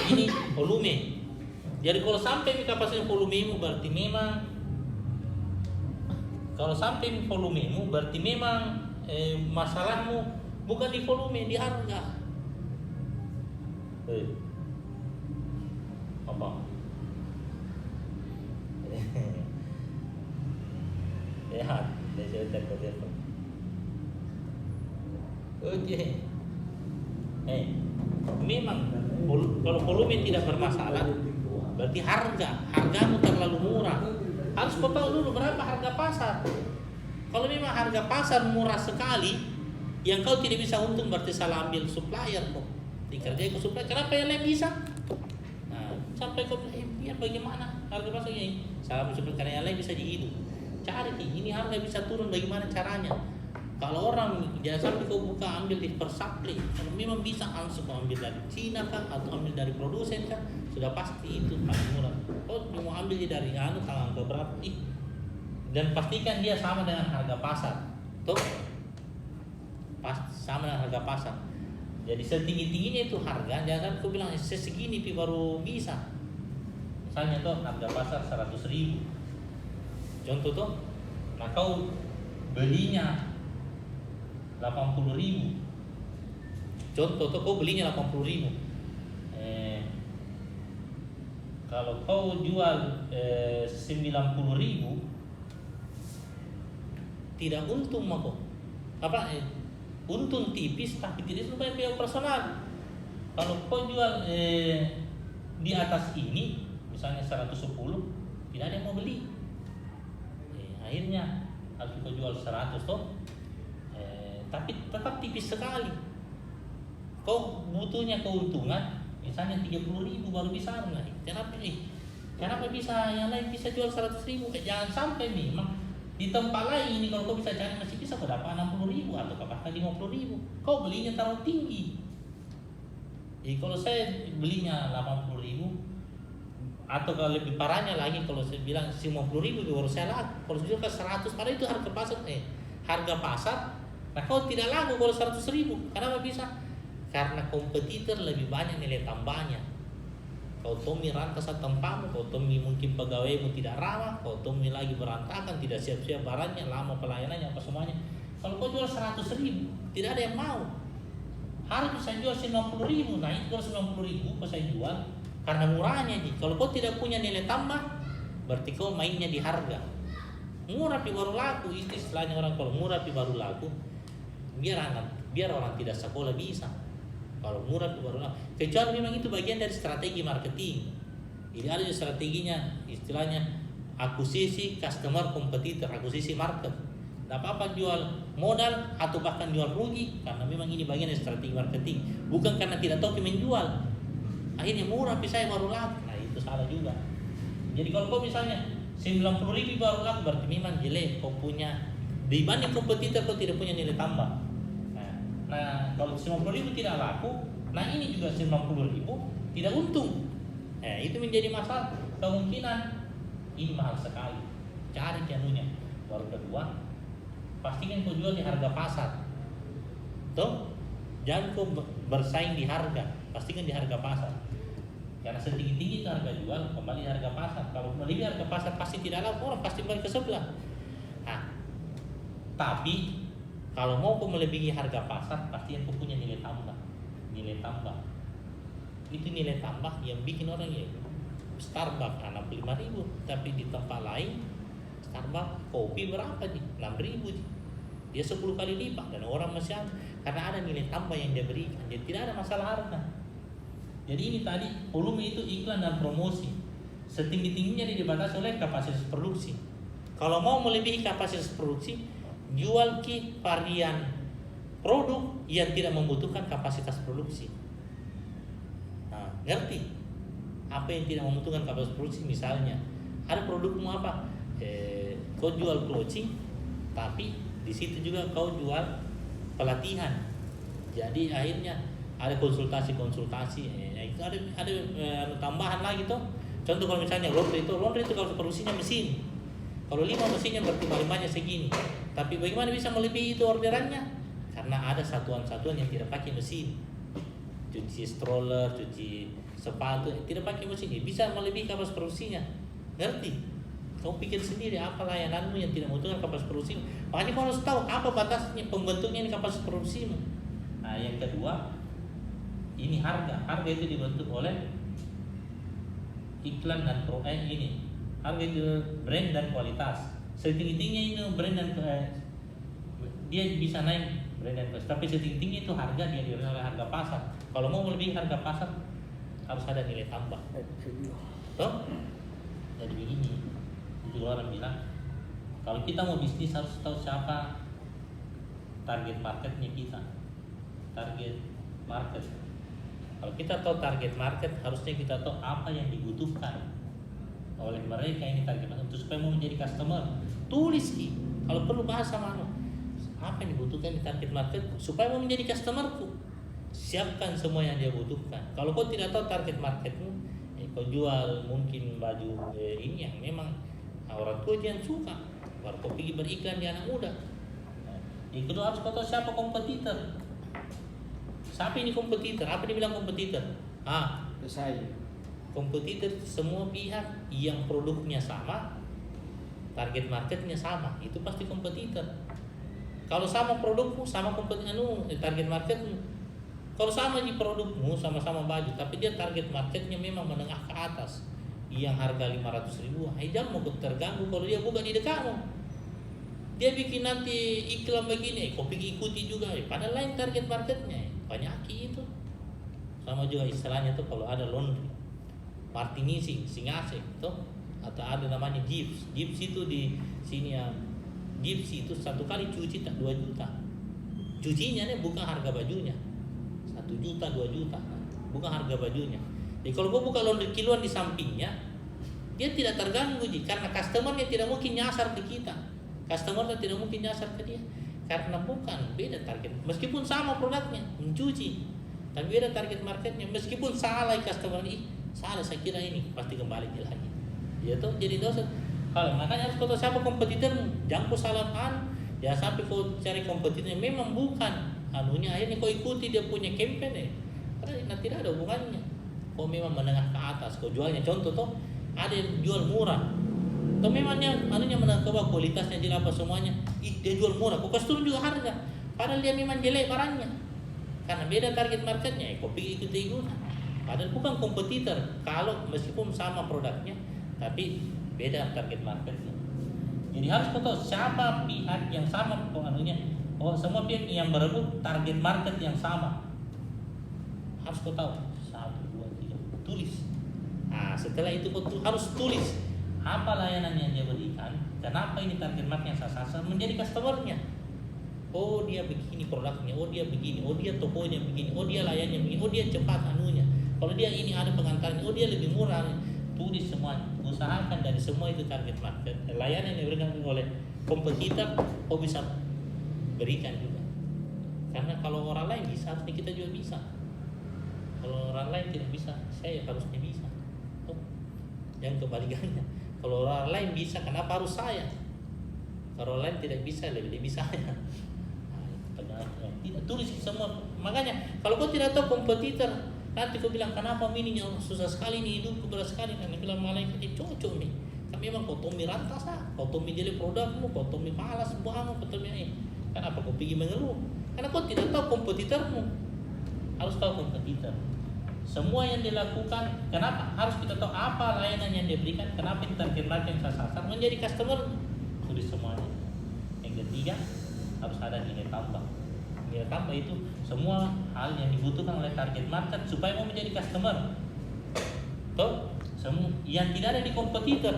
Ini volume. Jadi kalau sampai kapasitas volumemu berarti memang masalahmu bukan di volume, di harga. Apa? Lihat, saya telepon. Oke. Memang kalau volume tidak bermasalah, Berarti hargamu terlalu murah. Harus kau tahu dulu berapa harga pasar. Kalau memang harga pasar murah sekali, yang kau tidak bisa untung berarti salah ambil supplier kok. Dikerjai ke supplier. Kenapa yang lain bisa? Nah, sampai kau biar bagaimana harga pasar ini? Salah ambil supplier karena yang lain bisa dihidup. Cari ini harga bisa turun bagaimana caranya? Kalau orang jangan sampai kau buka ambil di persapli, kalau memang bisa langsung kau ambil dari Cina kan atau ambil dari produsen kan, sudah pasti itu paling murah. Kau mau ambil dari tanggal ke berapa? Dan pastikan dia sama dengan harga pasar, tuh, sama dengan harga pasar. Jadi setinggi-tingginya itu harga, jangan kau bilang segini pi baru bisa. Misalnya tuh harga pasar 100.000, contoh tuh, nah kau belinya 80.000. Contoh tuh kau belinya 80.000. Kalau kau jual 90.000, tidak untung mah kok. Untung tipis tapi tidak sampai biaya personal. Kalau kau jual di atas ini, misalnya 110, tidak ada yang mau beli. Akhirnya harus kau jual 100 toh. Tapi tetap tipis sekali. Kau butuhnya keuntungan misalnya 30.000 baru bisa lah. Kenapa bisa yang lain bisa jual 100.000? Jangan sampai memang di tempat lain ini kalau kau bisa cari masih bisa kau dapat 60.000 atau bahkan 50.000. Kau belinya terlalu tinggi. Jadi kalau saya belinya 80.000 atau kalau lebih parahnya lagi kalau saya bilang 50.000 baru saya laku. Kalau saya jual ke 100, padahal itu harga pasar. Nah kau tidak laku kalau 100.000. Kenapa bisa? Karena kompetitor lebih banyak nilai tambahnya. Kau tomi rantas tempatmu, kau tomi mungkin pegawaimu tidak ramah, kau tomi lagi berantakan, tidak siap-siap barangnya, lama pelayanannya apa semuanya. Kalau kau jual 100.000, tidak ada yang mau. Harus bisa jual 90.000. Nah itu kalau 90.000 kau saya jual karena murahnya. Kalau kau tidak punya nilai tambah, berarti kau mainnya di harga. Murah pi baru laku, itu istilahnya orang kalau murah pi baru laku. Biar orang tidak sekolah bisa. Kalau murah pi baru laku. Kecuali memang itu bagian dari strategi marketing. Ini ada strateginya, istilahnya akuisisi customer kompetitor, akuisisi market. Tidak apa-apa jual modal atau bahkan jual rugi karena memang ini bagian dari strategi marketing. Bukan karena tidak tahu menjual. Akhirnya murah pi saya baru laku. Nah itu salah juga. Jadi kalau kau misalnya 90.000 baru laku berarti memang jelek. Kau punya dibanding kompetitor kau tidak punya nilai tambah. Nah kalau 90.000 tidak laku, nah ini juga 90.000 tidak untung. Itu menjadi masalah. Kemungkinan ini mahal sekali. Cari janunya. Baru kedua, pastikan kau jual di harga pasar. Tuh, jangan kau bersaing di harga. Pastikan di harga pasar. Karena setinggi-tinggi itu harga jual, kembali harga pasar. Kalau melebihi harga pasar pasti tidak laku, orang pasti balik ke sebelah. Nah, tapi kalau mau kau melebihi harga pasar, pasti yang kau punya nilai tambah. Nilai tambah. Itu nilai tambah yang bikin orang ya Starbucks 65.000, tapi di tempat lain Starbucks kopi berapa nih? 6.000 nih. Dia 10 kali lipat dan orang masih karena ada nilai tambah yang dia berikan. Jadi tidak ada masalah harga. Jadi ini tadi volume itu iklan dan promosi. Setinggi-tingginya dibatasi oleh kapasitas produksi. Kalau mau melebihi kapasitas produksi, jual ke varian produk yang tidak membutuhkan kapasitas produksi. Nah, ngerti? Apa yang tidak membutuhkan kapasitas produksi? Misalnya, ada produkmu apa? Kau jual coaching, tapi di situ juga kau jual pelatihan. Jadi akhirnya ada konsultasi. Itu ada tambahan lagi tuh. Contoh kalau misalnya laundry itu kalau produksinya mesin. Kalau 5 mesinnya berarti paling segini. Tapi bagaimana bisa melebihi itu orderannya? Karena ada satuan-satuan yang tidak pakai mesin. Cuci stroller, cuci sepatu, tidak pakai mesin. Bisa melebihi kapasitas produksinya. Ngerti? Kau pikir sendiri apa layananmu yang tidak membutuhkan kapasitas produksimu. Makanya kau harus tahu apa batasnya pembentuknya ini kapasitas produksimu. Nah yang kedua, ini harga. Harga itu dibentuk oleh iklan dan ini. Harga itu brand dan kualitas. Setinggi-tingginya itu brand dan dia bisa naik brand dan kualitas. Tapi setinggi-tinggi itu harga dia diberikan oleh harga pasar. Kalau mau melebihi harga pasar harus ada nilai tambah. Toh? Jadi begini, itu orang bilang kalau kita mau bisnis harus tahu siapa target marketnya kita. Target market. Kalau kita tahu target market, harusnya kita tahu apa yang dibutuhkan oleh mereka ini target market untuk supaya mau menjadi customer. Tulis sih, kalau perlu bahasa mana. Apa yang dibutuhkan di target market supaya mau menjadi customerku. Siapkan semua yang dia butuhkan. Kalau kau tidak tahu target marketmu, kau jual mungkin baju ini yang memang orang tua yang suka. Baru kau pergi beriklan di anak muda. Yang kedua harus kau tahu siapa kompetitor. Siapa ini kompetitor? Apa dibilang kompetitor? Pesaing. Kompetitor semua pihak yang produknya sama, target marketnya sama, itu pasti kompetitor. Kalau sama produkmu, sama target marketmu. Kalau sama di produkmu, sama-sama baju, tapi dia target marketnya memang menengah ke atas, yang harga 500.000, jangan mau terganggu kalau dia bukan di dekatmu. Dia bikin nanti iklan begini, kau pergi ikuti juga, padahal lain target marketnya, banyak itu. Sama juga istilahnya tuh kalau ada laundry, Martinisi, Singase, tuh, atau ada namanya Gips. Gips itu di sini yang Gips itu satu kali cuci tak 2 juta. Cucinya nih bukan harga bajunya, 1 juta 2 juta, bukan harga bajunya. Jadi kalau gua buka laundry kiloan di sampingnya, dia tidak terganggu karena customernya tidak mungkin nyasar ke kita. Customernya tidak mungkin nyasar ke dia karena bukan beda target. Meskipun sama produknya mencuci, tapi beda target marketnya. Meskipun salah customer ini, salah saya kira ini pasti kembali lagi. Ya tuh jadi dosa. Kalau makanya harus kau tahu siapa kompetitormu. Jangan kau salahkan. Ya sampai kau cari kompetitornya memang bukan anunya, akhirnya kau ikuti dia punya campaign karena tidak ada hubungannya. Kau memang menengah ke atas, kau jualnya contoh tuh ada yang jual murah. Tuh memangnya anunya menengah ke bawah, kualitasnya jelas apa semuanya. Dia jual murah, kau kasih turun juga harga. Padahal dia memang jelek barangnya. Karena beda target marketnya, kau pergi ikut-ikutan. Padahal bukan kompetitor. Kalau meskipun sama produknya, tapi beda target marketnya. Jadi harus kau tahu siapa pihak yang sama anunya. Oh, semua pihak yang berebut target market yang sama. Harus kau tahu. 1, 2, 3, tulis. Setelah itu kau harus tulis apa layanan yang dia berikan, kenapa ini target market yang saya sasar menjadi customernya. Oh dia begini produknya, oh dia begini, oh dia tokonya begini, oh dia layannya begini, oh dia cepat anunya. Kalau dia ini ada pengantarnya, oh dia lebih murah. Tulis semua, usahakan dari semua itu target market. Layanan yang diberikan oleh kompetitor, kau bisa berikan juga. Karena kalau orang lain bisa, harusnya kita juga bisa. Kalau orang lain tidak bisa, saya harusnya bisa. Yang kebalikannya, kalau orang lain bisa, kenapa harus saya? Kalau orang lain tidak bisa, lebih bisa saya. Tidak tulis semua. Makanya kalau kau tidak tahu kompetitor, nanti kau bilang kenapa mininya susah sekali nih hidupku, berat sekali. Nanti bilang malaikat cocok nih. Tapi memang kau tomi rantas kau tomi jelek produkmu, kau tomi malas buang, kau tomi ini. Kenapa kau pergi mengeluh? Karena kau tidak tahu kompetitormu. Harus tahu kompetitor. Semua yang dilakukan, kenapa? Harus kita tahu apa layanan yang diberikan, kenapa target market yang saya sasar menjadi customer. Tulis semuanya. Yang ketiga, harus ada nilai tambah. Nilai tambah itu semua hal yang dibutuhkan oleh target market supaya mau menjadi customer. Tuh, semua yang tidak ada di kompetitor,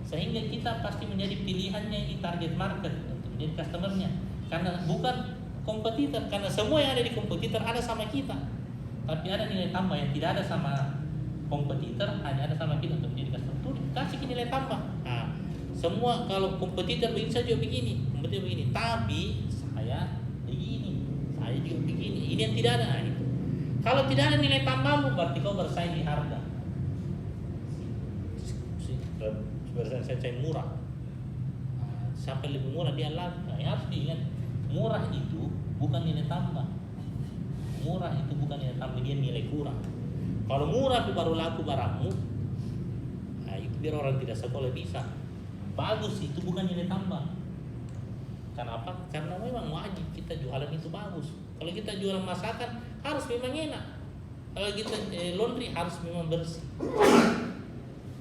sehingga kita pasti menjadi pilihannya ini target market untuk menjadi customernya. Karena bukan kompetitor, karena semua yang ada di kompetitor ada sama kita. Tapi ada nilai tambah yang tidak ada sama kompetitor, hanya ada sama kita untuk menjadi customer. Tuh kasih nilai tambah. Semua kalau kompetitor begini saja begini, kompetitor begini. Tapi saya begini, saya juga begini. Ini yang tidak ada itu. Kalau tidak ada nilai tambahmu, berarti kau bersaing di harga. Bersaing murah. Sampai lebih murah dia laku. Harus diingat, murah itu bukan nilai tambah. Murah itu bukan nilai tambah, dia nilai kurang. Kalau murah itu baru laku barangmu, itu biar orang tidak sekolah bisa. Bagus itu bukan nilai tambah. Kenapa? Karena memang wajib kita jualan itu bagus. Kalau kita jualan masakan harus memang enak. Kalau kita laundry harus memang bersih.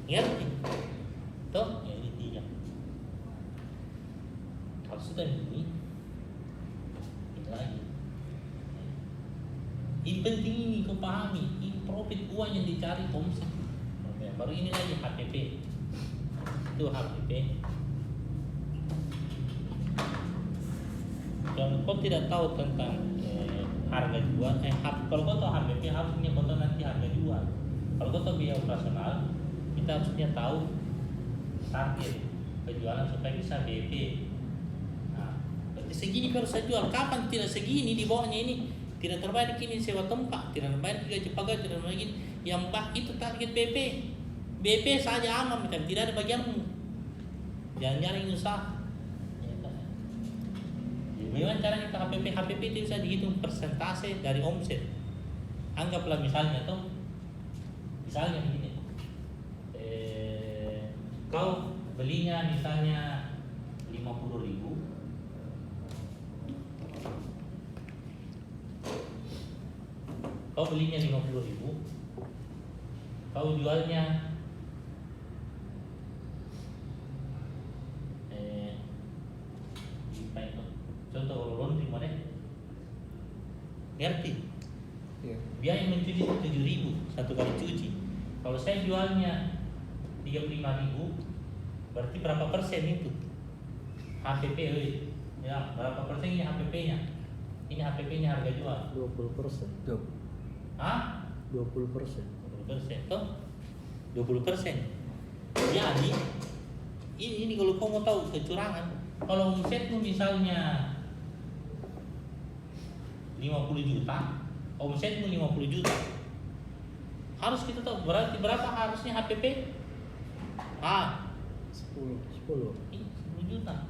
Ngerti? Toh, ya ini 3. Kalau sudah ini lagi. Ini penting ini kau pahami. Ini profit uang yang dicari omset. baru ini lagi HPP. Itu HPP. Kalau kau tidak tahu tentang harga jual, kalau kau tahu HPP harusnya kau tahu nanti harga jual. Kalau kau tahu biaya operasional, kita harusnya tahu target penjualan supaya bisa BP. Nah, berarti segini baru saya jual. Kapan tidak segini di bawahnya ini tidak terbayar kini sewa tempat, tidak terbayar gaji pegawai, tidak terbayar gini. Yang itu target BP. BP saja aman, kan tidak ada bagianmu. Jangan nyari usaha. Bagaimana caranya ke HPP? HPP itu bisa dihitung persentase dari omset. Anggaplah misalnya tuh, misalnya begini, kau belinya misalnya 50.000, kau belinya 50.000, kau jualnya contoh laundry mana? Ngerti? Iya. Biaya mencuci 7.000 satu kali cuci. Kalau saya jualnya 35.000, berarti berapa persen itu? HPP, ya berapa persen ini HPP-nya? Ini HPP-nya harga jual. 20%. Hah? 20%. 20%, toh? 20%. Jadi ini kalau kau mau tahu kecurangan, kalau omsetmu misalnya 50 juta, omsetmu 50 juta, harus kita tahu berarti berapa harusnya HPP? 10. 10 juta.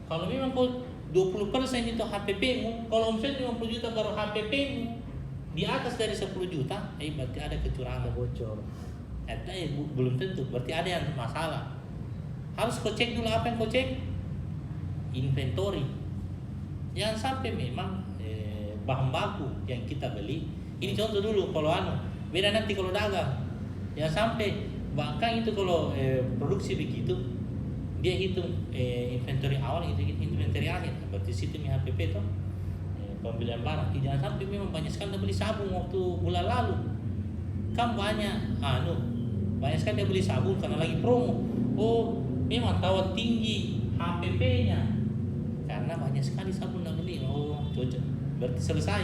Kalau memang kau 20% itu HPP-mu, kalau omset 50 juta baru HPP-mu di atas dari 10 juta, berarti ada kecurangan. Bocor. Belum tentu, berarti ada yang masalah. Harus kau cek dulu apa yang kau cek? Inventory. Jangan sampai memang bahan baku yang kita beli. Ini contoh dulu kalau beda nanti kalau dagang. Jangan sampai bahkan itu kalau produksi begitu dia hitung inventory awal, itu inventory akhir. Berarti sistem HPP itu pembelian barang. Jangan sampai memang banyak sekali beli sabun waktu bulan lalu. Kan banyak sekali dia beli sabun karena lagi promo. Oh, memang tawar tinggi HPP-nya karena banyak sekali sabun yang beli. Oh, cocok. Berarti selesai.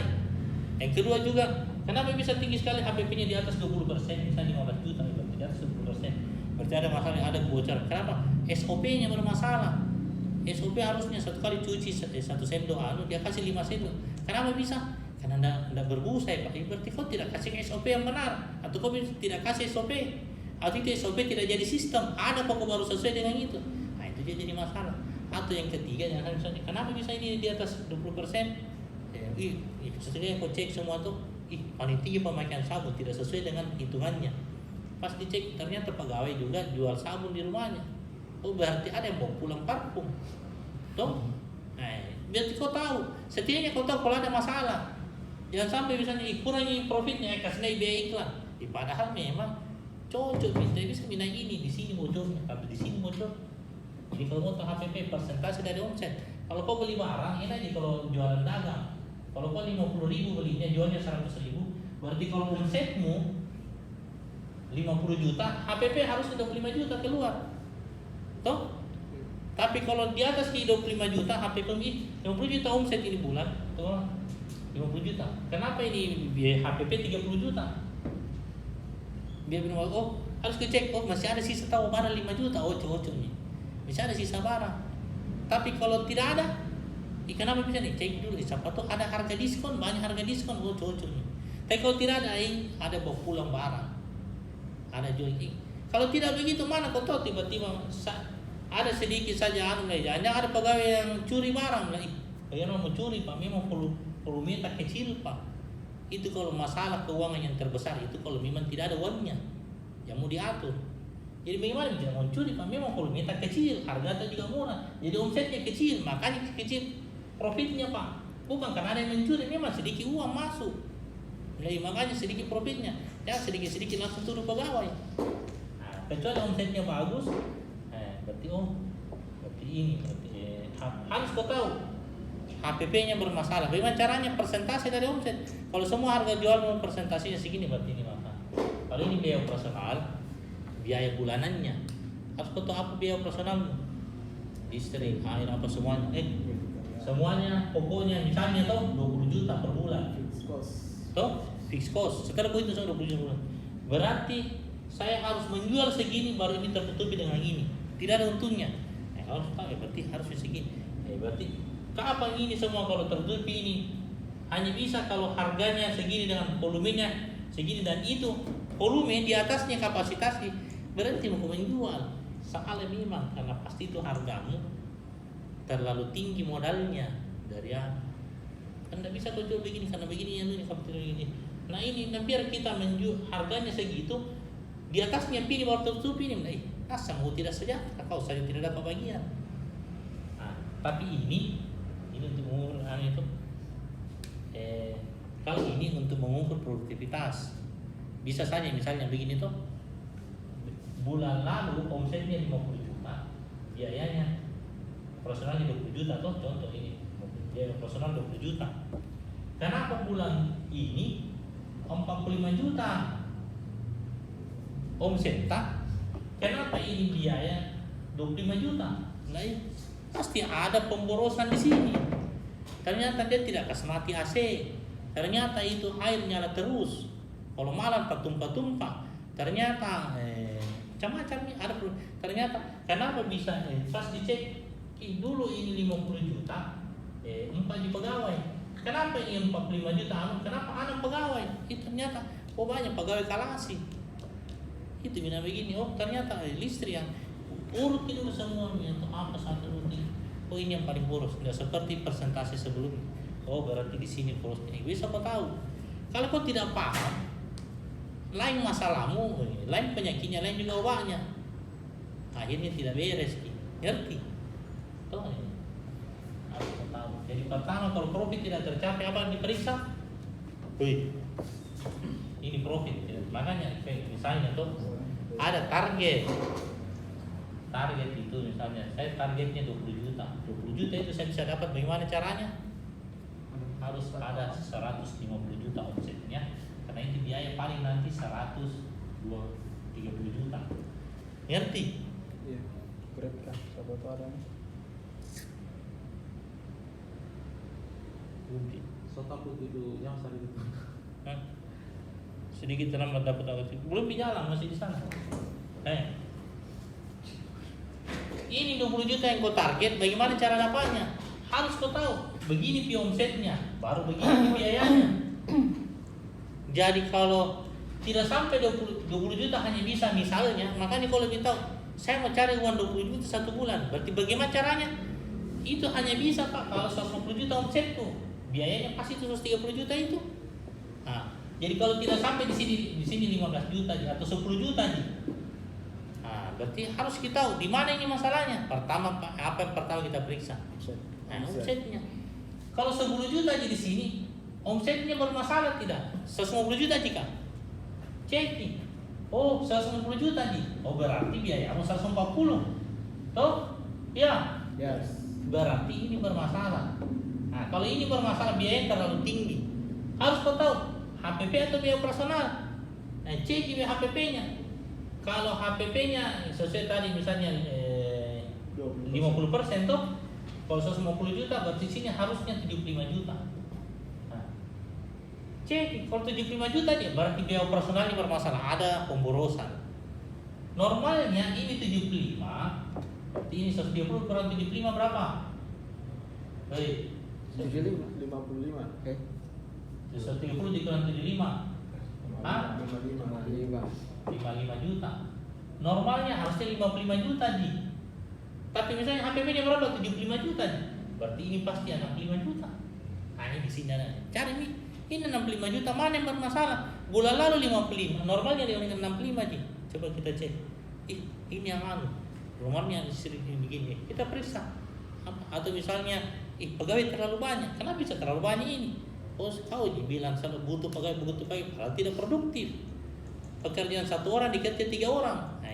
Yang kedua juga, kenapa bisa tinggi sekali HPP-nya di atas 20%, misalnya 15 juta, berarti di atas 20%. Berarti ada masalah, ada bocor. Kenapa? SOP-nya bermasalah. SOP harusnya satu kali cuci 1 sendok, dia kasih 5 sendok. Kenapa bisa? Karena tidak berbusa ya Pak. Berarti kau tidak kasih SOP yang benar, atau kau tidak kasih SOP. Atau itu SOP tidak jadi sistem, ada pokok baru sesuai dengan itu. Nah itu jadi masalah. Atau yang ketiga, jangan misalnya, kenapa bisa ini di atas 20%? Sesuai kau cek semua tuh, paling tinggi pemakaian sabun tidak sesuai dengan hitungannya. Pas dicek ternyata pegawai juga jual sabun di rumahnya. Oh berarti ada yang bawa pulang parfum. Toh? Berarti kau tahu, setidaknya kau tahu kalau ada masalah. Jangan sampai misalnya kurangi profitnya, kasih biaya iklan. Padahal memang cocok bisa minta ini di sini bocornya, tapi di sini bocor. Jadi kalau mau tahu HPP persentase dari omset. Kalau kau beli barang, ini aja kalau jualan dagang. Kalau kau 50.000 belinya, jualnya 100.000, berarti kalau omsetmu 50 juta, HPP harus 25 juta keluar. Toh? Tapi kalau di atas 25 juta, HPP 50 juta omset ini bulan, toh 50 juta. Kenapa ini biaya HPP 30 juta? Dia bilang, harus dicek, masih ada sisa tahu barang 5 juta, cocok nih. Bisa ada sisa barang. Tapi kalau tidak ada, kenapa bisa nih? Cek dulu, siapa tuh ada harga diskon, banyak harga diskon, cocok nih. Tapi kalau tidak ada bawa pulang barang, ada jual ini. Kalau tidak begitu mana kau tahu tiba-tiba ada sedikit saja hanya ada pegawai yang curi barang lah. Bagaimana mau curi Pak? Memang perlu minta kecil Pak. Itu kalau masalah keuangan yang terbesar itu kalau memang tidak ada uangnya yang mau diatur. Jadi bagaimana bisa mau curi Pak? Memang kalau minta kecil, harga juga murah. Jadi omsetnya kecil, makanya kecil profitnya Pak. Bukan karena ada yang mencuri, memang sedikit uang masuk. Jadi makanya sedikit profitnya. Ya sedikit-sedikit langsung turun pegawai. Nah, kecuali omsetnya bagus, berarti ini harus kau tahu HPP-nya bermasalah. Bagaimana caranya persentase dari omset? Kalau semua harga jual presentasinya segini berarti ini maka Kalau ini biaya operasional, biaya bulanannya. Harus kau tahu apa biaya operasionalmu. Listrik, air, apa semuanya. Semuanya pokoknya misalnya tuh 20 juta per bulan. Fixed cost. Toh, fixed cost. Sekarang gue itu sama 20 juta per bulan. Berarti saya harus menjual segini baru ini tertutupi dengan ini. Tidak ada untungnya. Harus tahu ya, berarti harus segini. Berarti kapan ini semua kalau tertutupi ini? Hanya bisa kalau harganya segini dengan volumenya segini dan itu volume di atasnya kapasitasnya berarti mau menjual. Soalnya memang karena pasti itu hargamu terlalu tinggi modalnya dari kan tidak bisa kau jual begini karena begini yang ini seperti begini. Nah ini dan biar kita menjual harganya segitu di atasnya pilih baru tertutup ini. Nah, asa mau tidak sejahtera kau saja tidak dapat bagian. Nah, tapi ini untuk mengukur itu kalau ini untuk mengukur produktivitas bisa saja misalnya begini tuh bulan lalu omsetnya 50 juta biayanya operasionalnya 20 juta tuh contoh ini biaya operasional 20 juta kenapa bulan ini 45 juta omset tak kenapa ini biaya 25 juta nah pasti ada pemborosan di sini ternyata dia tidak kasih mati AC ternyata itu air nyala terus kalau malam tertumpah-tumpah ternyata macam-macam ada ternyata kenapa bisa pas dicek dulu ini 50 juta 4 di pegawai kenapa ini 45 juta kenapa 6 pegawai itu ternyata banyak pegawai kalasi itu bina begini ternyata listrik yang urut itu semuanya itu apa satu rutin ini yang paling boros tidak seperti persentase sebelumnya berarti di sini borosnya bisa kau tahu kalau kau tidak paham lain masalahmu lain penyakitnya lain juga obatnya akhirnya tidak beres ngerti tuh harus kau tahu jadi pertama kalau profit tidak tercapai apa yang diperiksa ini profit makanya misalnya tuh ada target itu misalnya saya targetnya 20 juta itu saya bisa dapat bagaimana caranya harus ada 150 juta omsetnya karena itu biaya paling nanti 130 juta ngerti? Iya, berat kan, siapa tahu ada So takut itu yang saya itu. Sedikit terlambat dapat belum jalan masih di sana. Ini 20 juta yang kau target, bagaimana cara dapatnya? Harus kau tahu. Begini pi omsetnya, baru begini biayanya. Jadi kalau tidak sampai 20 juta hanya bisa misalnya, makanya kalau lebih tahu, saya mau cari uang 20 juta 1 bulan. Berarti bagaimana caranya? Itu hanya bisa Pak kalau 150 juta omset tuh. Biayanya pasti 130 juta itu. Nah, jadi kalau tidak sampai di sini 15 juta atau 10 juta nih. Nah, berarti harus kita tahu di mana ini masalahnya. Pertama apa yang pertama kita periksa? Omsetnya. Kalau 10 juta di sini, omsetnya bermasalah tidak? 150 juta jika. Cek. 150 juta nih. Berarti biayamu 140. Toh? Ya. Yes. Berarti ini bermasalah. Nah, kalau ini bermasalah biaya terlalu tinggi. Harus kau tahu HPP atau biaya operasional. Nah, cek biaya HPP-nya. Kalau HPP-nya sesuai tadi misalnya 50% toh. Kalau 150 juta berarti sini harusnya 75 juta. Nah, cek kalau 75 juta dia berarti biaya operasionalnya bermasalah, ada pemborosan. Normalnya ini 75, berarti ini 120 kurang 75 berapa? 55. 130 dikurang 75. Hah? 55 juta. Normalnya harusnya 55 juta nih. Tapi misalnya HPP-nya berapa? 75 juta nih. Berarti ini pasti 65 juta. Nah, ini di sini ada. Cari nih. Ini 65 juta mana yang bermasalah? Bulan lalu 55. Normalnya dia 65 nih. Coba kita cek. Ini yang normalnya sedikit begini. Kita periksa. Atau misalnya pegawai terlalu banyak. Kenapa bisa terlalu banyak ini? Kau dibilang selalu butuh pegawai, padahal tidak produktif. Pekerjaan 1 orang dikerja 3 orang. Nah,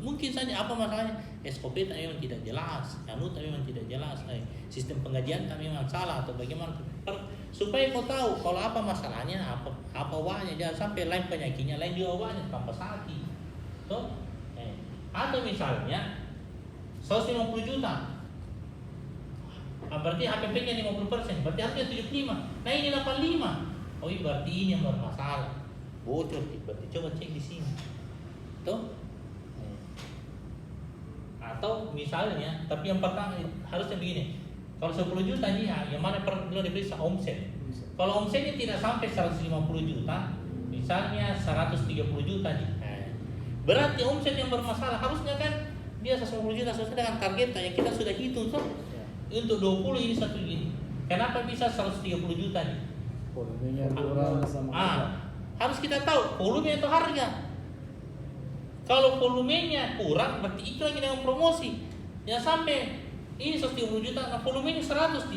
mungkin saja apa masalahnya? SOP memang tidak jelas, memang tidak jelas. Sistem penggajian memang salah atau bagaimana? Supaya kau tahu kalau apa masalahnya, apa uangnya, jangan sampai lain penyakitnya, lain dia uangnya tanpa sakit. Tuh. Atau misalnya 150 juta. Berarti HPP-nya 50%, berarti harusnya 75. Nah ini 85. Oh iya berarti ini yang bermasalah. Bocor, berarti coba cek di sini. Tuh. Atau misalnya, tapi yang pertama harusnya begini. Kalau 10 juta nih, yang mana perlu diperiksa omset. Kalau omsetnya tidak sampai 150 juta, misalnya 130 juta nih. Berarti omset yang bermasalah harusnya kan dia 150 juta sesuai dengan target yang kita sudah hitung tuh. Untuk 20 ini satu gini. Kenapa bisa 130 juta nih? Volumenya kurang sama harus kita tahu volume atau harga. Kalau volumenya kurang berarti iklan dengan promosi. Ya sampai ini 130 juta, nah volumenya 100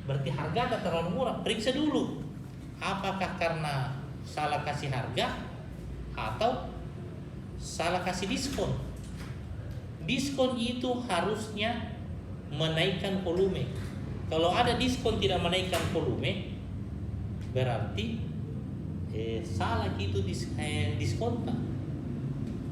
berarti harga terlalu murah. Periksa dulu. Apakah karena salah kasih harga atau salah kasih diskon? Diskon itu harusnya menaikkan volume. Kalau ada diskon tidak menaikkan volume, berarti salah gitu diskonnya.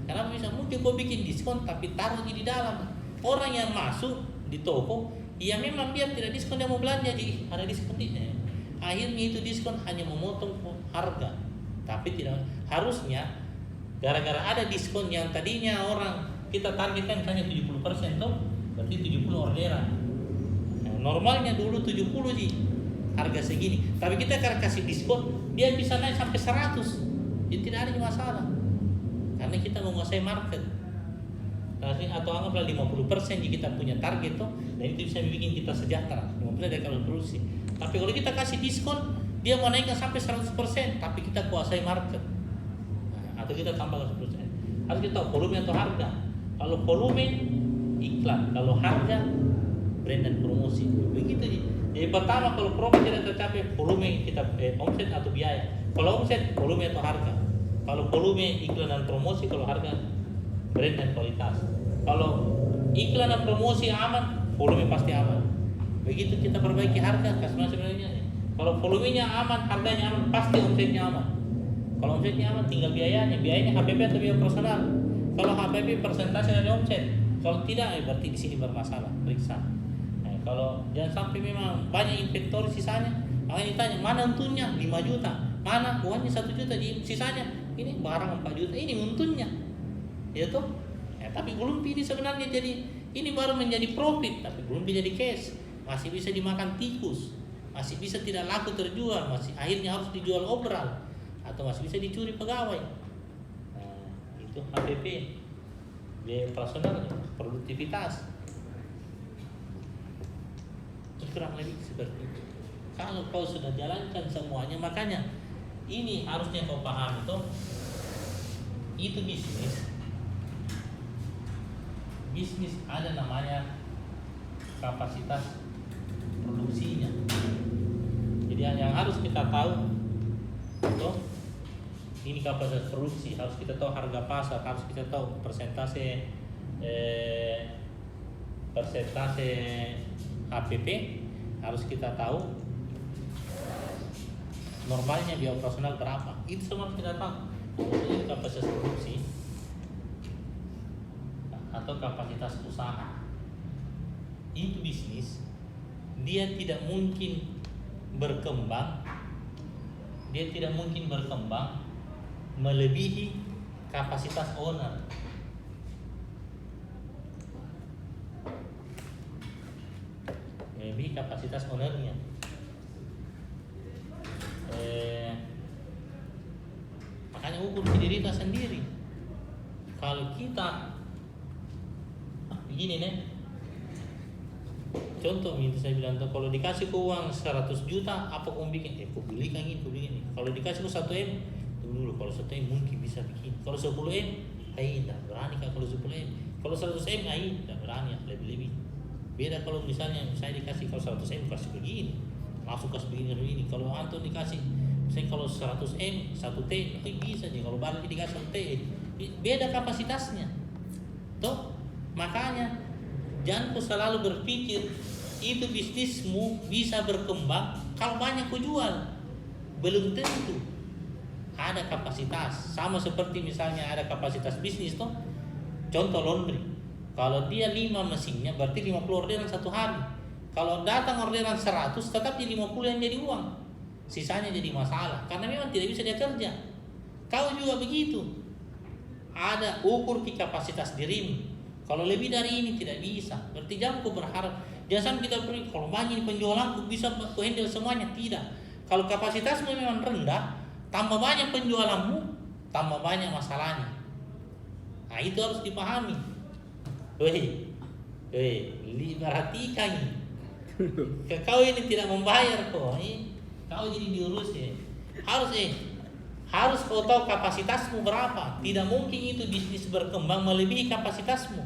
Karena bisa mungkin kau bikin diskon tapi taruh di dalam. Orang yang masuk di toko, ya memang biar tidak diskon dia mau belanja jadi ada diskon di. Akhirnya itu diskon hanya memotong harga, tapi tidak harusnya. Gara-gara ada diskon yang tadinya orang kita targetkan hanya 70% tuh, berarti 70 orderan. Nah, normalnya dulu 70 sih harga segini, tapi kita karena kasih diskon dia bisa naik sampai 100. Jadi tidak ada masalah. Karena kita menguasai market. Atau anggaplah 50% jika kita punya target tuh, dan itu bisa bikin kita sejahtera. 50% dari kalau produksi. Tapi kalau kita kasih diskon, dia mau naikkan sampai 100%, tapi kita kuasai market. Atau kita tambah 100%. Harus kita tahu volume atau harga. Kalau volume iklan, kalau harga brand dan promosi. Begitu sih. Jadi pertama kalau promo tidak tercapai, volume kita omset atau biaya. Kalau omset, volume atau harga. Kalau volume iklan dan promosi, kalau harga brand dan kualitas. Kalau iklan dan promosi aman, volume pasti aman. Begitu kita perbaiki harga, sebenarnya. Kalau volumenya aman, harganya aman, pasti omsetnya aman. Kalau omsetnya aman, tinggal biayanya. Biayanya HPP atau biaya personal. Kalau HPP persentase dari omset. Kalau tidak, berarti di sini bermasalah. Periksa. Nah, kalau jangan sampai memang banyak inventory sisanya, makanya ditanya mana untungnya 5 juta, mana uangnya 1 juta di sisanya. Ini barang 4 juta, ini untungnya. Ya toh? Ya, tapi belum ini sebenarnya jadi ini baru menjadi profit, tapi belum menjadi cash. Masih bisa dimakan tikus, masih bisa tidak laku terjual, masih akhirnya harus dijual obral. Atau masih bisa dicuri pegawai. Nah, itu HPP, biaya operasional, produktivitas. Kurang lebih seperti itu. Kalau kau sudah jalankan semuanya, makanya ini harusnya kau paham itu bisnis. Bisnis ada namanya kapasitas produksinya. Jadi yang harus kita tahu itu ini kapasitas produksi, harus kita tahu harga pasar, harus kita tahu persentase HPP, harus kita tahu normalnya biaya operasional berapa. Itu semua harus kita tahu. Ini kapasitas produksi atau kapasitas usaha. Itu bisnis, dia tidak mungkin berkembang. Dia tidak mungkin berkembang melebihi kapasitas owner. Melebihi kapasitas ownernya. Makanya ukur diri kita sendiri. Kalau kita begini nih, contoh itu saya bilang tuh, kalau dikasih ke uang 100 juta, apa kau bikin? Kau beli kan ini, kau beli ini. Kalau dikasih ke 1 M, tunggu dulu. Kalau 1 M mungkin bisa bikin. Kalau 10 M, tidak berani kan. Kalau 10 M, kalau 100 M, tidak berani, lebih. Beda kalau misalnya saya dikasih kalau 100 M kasih begini, langsung kasih begini. Kalau Anton dikasih, misalnya kalau 100 M, 1 T, bisa aja. Kalau balik dikasih 1 T, beda kapasitasnya. Tuh, makanya jangan kau selalu berpikir itu bisnismu bisa berkembang kalau banyak kau jual. Belum tentu. Ada kapasitas. Sama seperti misalnya ada kapasitas bisnis tuh. Contoh laundry. Kalau dia 5 mesinnya berarti 50 orderan satu hari. Kalau datang orderan 100 tetap di 50 yang jadi uang. Sisanya jadi masalah karena memang tidak bisa dia kerja. Kau juga begitu. Ada ukur di kapasitas dirimu. Kalau lebih dari ini tidak bisa. Berarti jangan kau berharap. Jangan sampai kita beri kalau banyak penjualanku bisa kau handle semuanya. Tidak. Kalau kapasitasmu memang rendah, tambah banyak penjualanmu, tambah banyak masalahnya. Nah itu harus dipahami. Perhatikan. Kau ini tidak membayar kok. Kau jadi diurus ya. Harus kau tahu kapasitasmu berapa. Tidak mungkin itu bisnis berkembang melebihi kapasitasmu.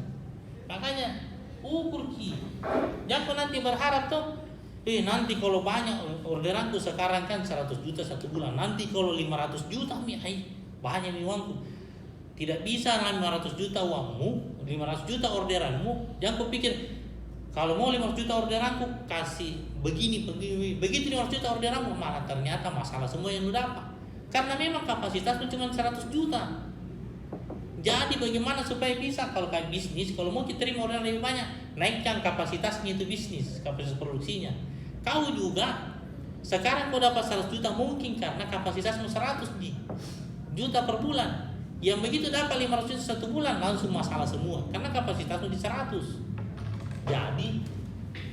Makanya ukur ki. Jangan nanti berharap tuh. Nanti kalau banyak orderanku sekarang kan 100 juta satu bulan. Nanti kalau 500 juta banyak uangku. Tidak bisa 500 juta uangmu, 500 juta orderanmu. Jangan kau pikir kalau mau 500 juta orderanku kasih begini. Begitu 500 juta orderanmu malah ternyata masalah semua yang lu dapat. Karena memang kapasitasmu cuma 100 juta. Jadi bagaimana supaya bisa kalau kayak bisnis, kalau mau kita terima orderan lebih banyak, naikkan kapasitasnya itu bisnis, kapasitas produksinya. Kau juga sekarang kau dapat 100 juta mungkin karena kapasitasmu 100 juta per bulan. Yang begitu dapat 500 juta satu bulan langsung masalah semua karena kapasitasmu di 100. Jadi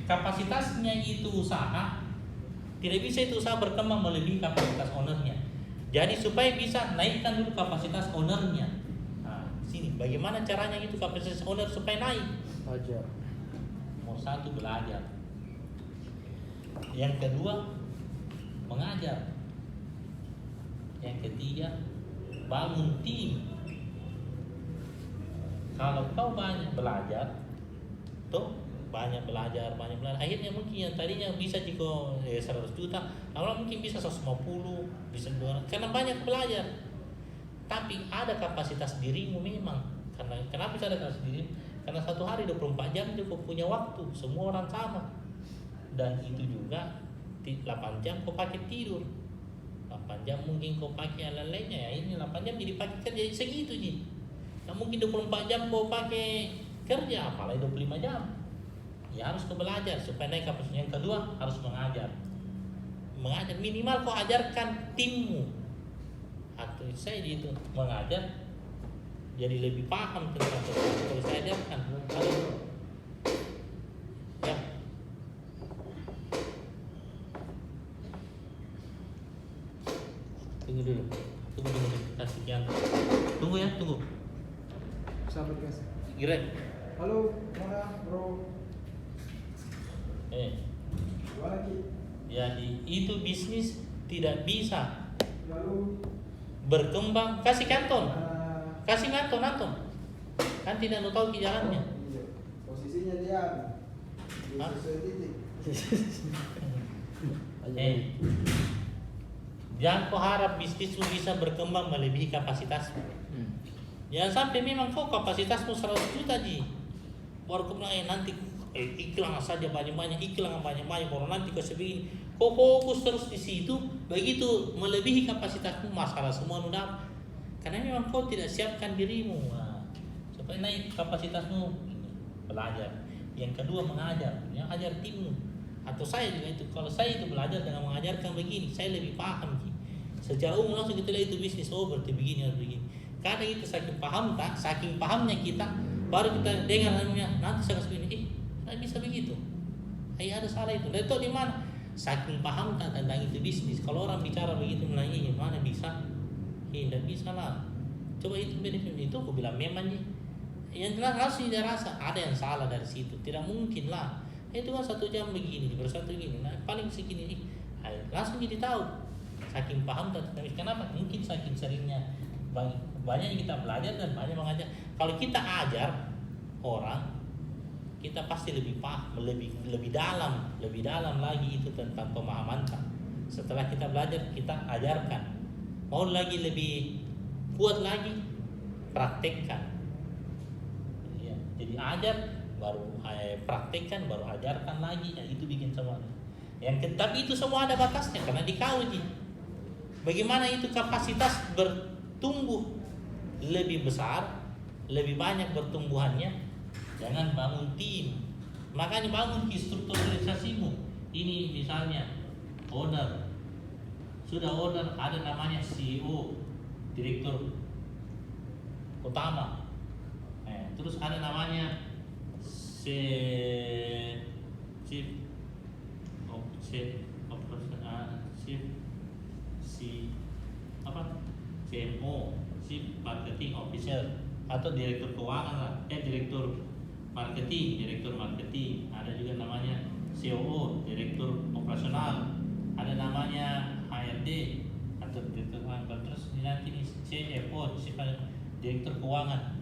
kapasitasnya itu usaha tidak bisa itu usaha berkembang melebihi kapasitas ownernya. Jadi supaya bisa naikkan dulu kapasitas ownernya. Nah, sini bagaimana caranya itu kapasitas owner supaya naik? Belajar. Nomor 1 belajar. Yang kedua mengajar. Yang ketiga bangun tim. Kalau kau banyak belajar, banyak belajar, akhirnya mungkin yang tadinya bisa jika 100 juta, lama mungkin bisa 150, bisa 200, karena banyak belajar. Tapi ada kapasitas dirimu memang. Karena kenapa bisa ada kapasitas dirimu? Karena satu hari 24 jam kau punya waktu, semua orang sama. Dan itu juga 8 jam kau pakai tidur. 8 jam mungkin kau pakai lain-lainnya ya, ini 8 jam jadi pakai kerja segitu ji. Nah mungkin 24 jam kau pakai kerja, apalagi 25 jam. Ya harus kau belajar supaya naik kapasitas. Yang kedua harus mengajar. Mengajar minimal kau ajarkan timmu. Atau saya itu mengajar jadi lebih paham tentang kalau saya ajarkan. Ya. Tunggu dulu. Kasih yang. Tunggu ya, tunggu. Sahabat guys. Grab. Halo, mana bro? Gimana Ki? Jadi itu bisnis tidak bisa Lalu berkembang. Kasih kanton, mana? kasih kanton. Kan tidak tahu ke jalannya. Iya. Posisinya dia di Hah? sesuai titik. Jangan kau harap bisnismu bisa berkembang melebihi kapasitasmu. Jangan sampai memang kau kapasitasmu 100 juta ji. Baru kau bilang nanti iklan saja banyak-banyak, baru nanti kau sebegini. Kau fokus terus di situ, begitu melebihi kapasitasmu masalah semua nudah. Karena memang kau tidak siapkan dirimu. Nah, supaya naik kapasitasmu belajar. Yang kedua mengajar, yang ajar timmu. Atau saya juga itu, kalau saya itu belajar dengan mengajarkan begini, saya lebih paham. Secara umum langsung kita lihat itu bisnis, berarti begini harus begini. Karena itu saking pahamnya kita, baru kita dengar namanya nanti saya kasih begini, tidak bisa begitu. Ada salah itu. Dan itu di mana? Saking paham tentang itu bisnis. Kalau orang bicara begitu menanya, mana bisa? Tidak bisa lah. Coba itu benefit itu, aku bilang memang nih. Yang jelas langsung dia rasa ada yang salah dari situ. Tidak mungkin lah. Itu kan 1 jam begini, bersatu gini, nah paling segini, langsung jadi tahu. Saking paham tentang kenapa? Mungkin saking seringnya banyak kita belajar dan banyak mengajar. Kalau kita ajar orang, kita pasti lebih paham, lebih dalam lagi itu tentang pemahaman. Setelah kita belajar, kita ajarkan. Mau lagi lebih kuat lagi, praktekkan. Ya, jadi ajar baru praktekkan, baru ajarkan lagi, ya itu bikin semua. Tapi itu semua ada batasnya karena dikauji. Bagaimana itu kapasitas bertumbuh lebih besar, lebih banyak bertumbuhannya. Jangan bangun tim. Makanya bangun struktur organisasimu. Ini misalnya owner. Sudah owner ada namanya CEO, direktur utama. Terus ada namanya CMO, Chief Marketing Officer, atau direktur keuangan lah, direktur marketing, ada juga namanya COO, direktur operasional, ada namanya HRD atau direktur keuangan, terus nanti ini CFO, direktur keuangan.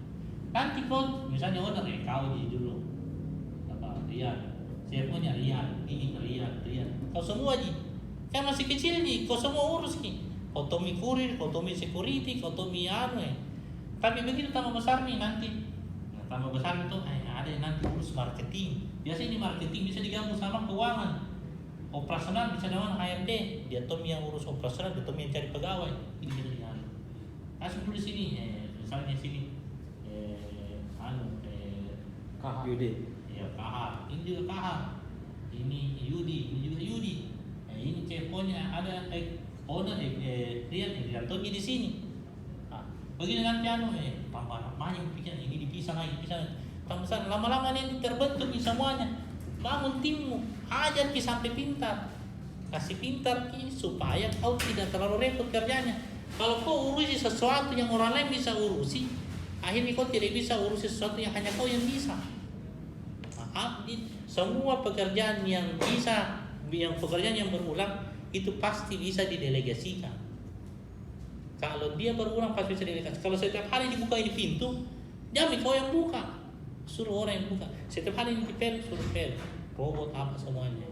Nanti kau misalnya owner kau dulu lihat CFO-nya lihat ini lihat kau semua kan masih kecil nih, kau semua urus nih, otomi kurir, otomi security, otomi tapi begitu tambah besar nih nanti, tambah besar itu ada yang nanti urus marketing. Biasanya ini marketing bisa digabung sama keuangan, operasional bisa dengan HRD, dia Tommy yang urus operasional, dia Tommy yang cari pegawai, ini bisa diatur. Kasih dulu di sini, misalnya sini Yudi. Ya KH, ini juga KH, ini Yudi, ini juga Yudi. Ini CFO-nya ada owner Rian Tommy di sini. Begini nanti tambah banyak pikiran, ini dipisah lagi, tambah besar. Lama-lama ini terbentuk nih semuanya. Bangun timmu, ajar sampai pintar, kasih pintar supaya kau tidak terlalu repot kerjanya. Kalau kau urusi sesuatu yang orang lain bisa urusi, akhirnya kau tidak bisa urusi sesuatu yang hanya kau yang bisa. Semua pekerjaan yang pekerjaan yang berulang itu pasti bisa didelegasikan. Kalau dia berulang pasti bisa didelegasikan. Kalau setiap hari dibuka ini pintu, jamin kau yang buka, suruh orang yang buka. Setiap hari ini dipel, suruh pel, robot apa semuanya.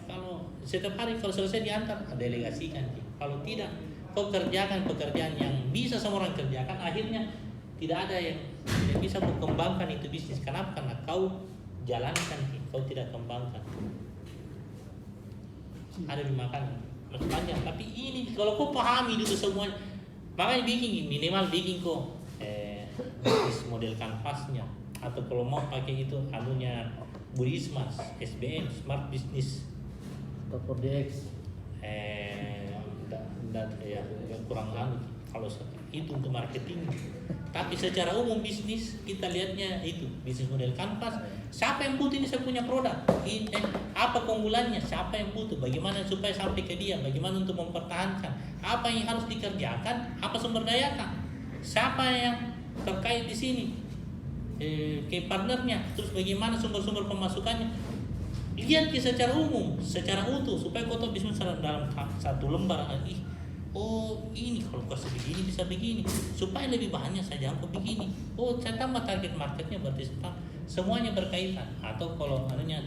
Kalau setiap hari kalau selesai diantar, delegasikan. Kalau tidak, kau kerjakan pekerjaan yang bisa semua orang kerjakan, akhirnya tidak ada yang tidak bisa mengembangkan itu bisnis. Kenapa? Karena kau jalankan, kau tidak kembangkan. Ada dimakan masih panjang, tapi ini kalau kau pahami dulu semuanya, makanya bikin minimal bikin kok bisnis model kanvasnya, atau kalau mau pakai itu anunya Burismas, SBM, Smart Business, atau 4DX. Ya kurang kalau itu untuk marketing. Tapi secara umum bisnis kita lihatnya itu bisnis model kanvas. Siapa yang butuh ini, saya punya produk. Apa keunggulannya? Siapa yang butuh? Bagaimana supaya sampai ke dia? Bagaimana untuk mempertahankan? Apa yang harus dikerjakan? Apa sumber dayakan? Siapa yang terkait di sini? Ke partnernya. Terus bagaimana sumber-sumber pemasukannya? Lihat secara umum, secara utuh supaya kau tahu bisnis dalam satu lembar. Oh ini kalau kasih begini bisa begini, supaya lebih banyak saya jangkau begini. Oh saya tambah target marketnya, berarti semuanya berkaitan. Atau kalau anunya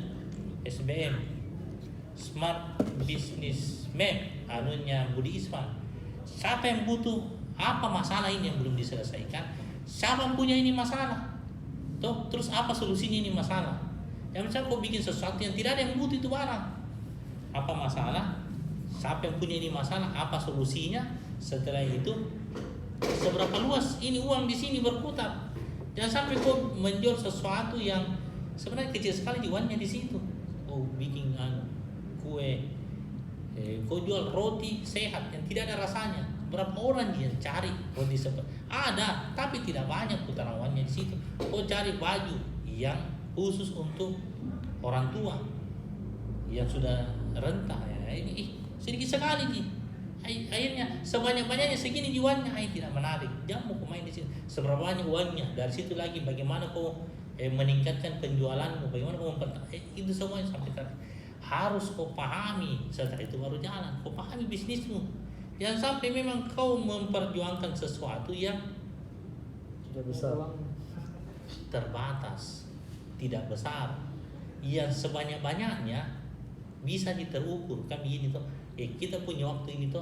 SBM, Smart Business Map, anunya Budi Isman. Siapa yang butuh? Apa masalah ini yang belum diselesaikan? Siapa yang punya ini masalah? Tuh, terus apa solusinya ini masalah? Yang misalnya kau bikin sesuatu yang tidak ada yang butuh itu barang. Apa masalah? Siapa yang punya ini masalah? Apa solusinya? Setelah itu, seberapa luas ini uang di sini berputar? Jangan sampai kau menjual sesuatu yang sebenarnya kecil sekali uangnya di situ. Oh bikin kue, kau jual roti sehat yang tidak ada rasanya. Berapa orang yang cari roti seperti ada, tapi tidak banyak putaran uangnya di situ. Kau cari baju yang khusus untuk orang tua yang sudah renta ini sedikit sekali nih. Akhirnya sebanyak-banyaknya segini jualnya, tidak menarik. Jangan mau main di sini. Seberapa banyak uangnya? Dari situ lagi bagaimana kau meningkatkan penjualanmu, bagaimana kau itu semuanya sampai tadi. Harus kau pahami, setelah itu baru jalan. Kau pahami bisnismu. Jangan sampai memang kau memperjuangkan sesuatu yang Sudah besar. terbatas, tidak besar. Yang sebanyak-banyaknya bisa diterukur. Kan begini tuh. Kita punya waktu ini tuh,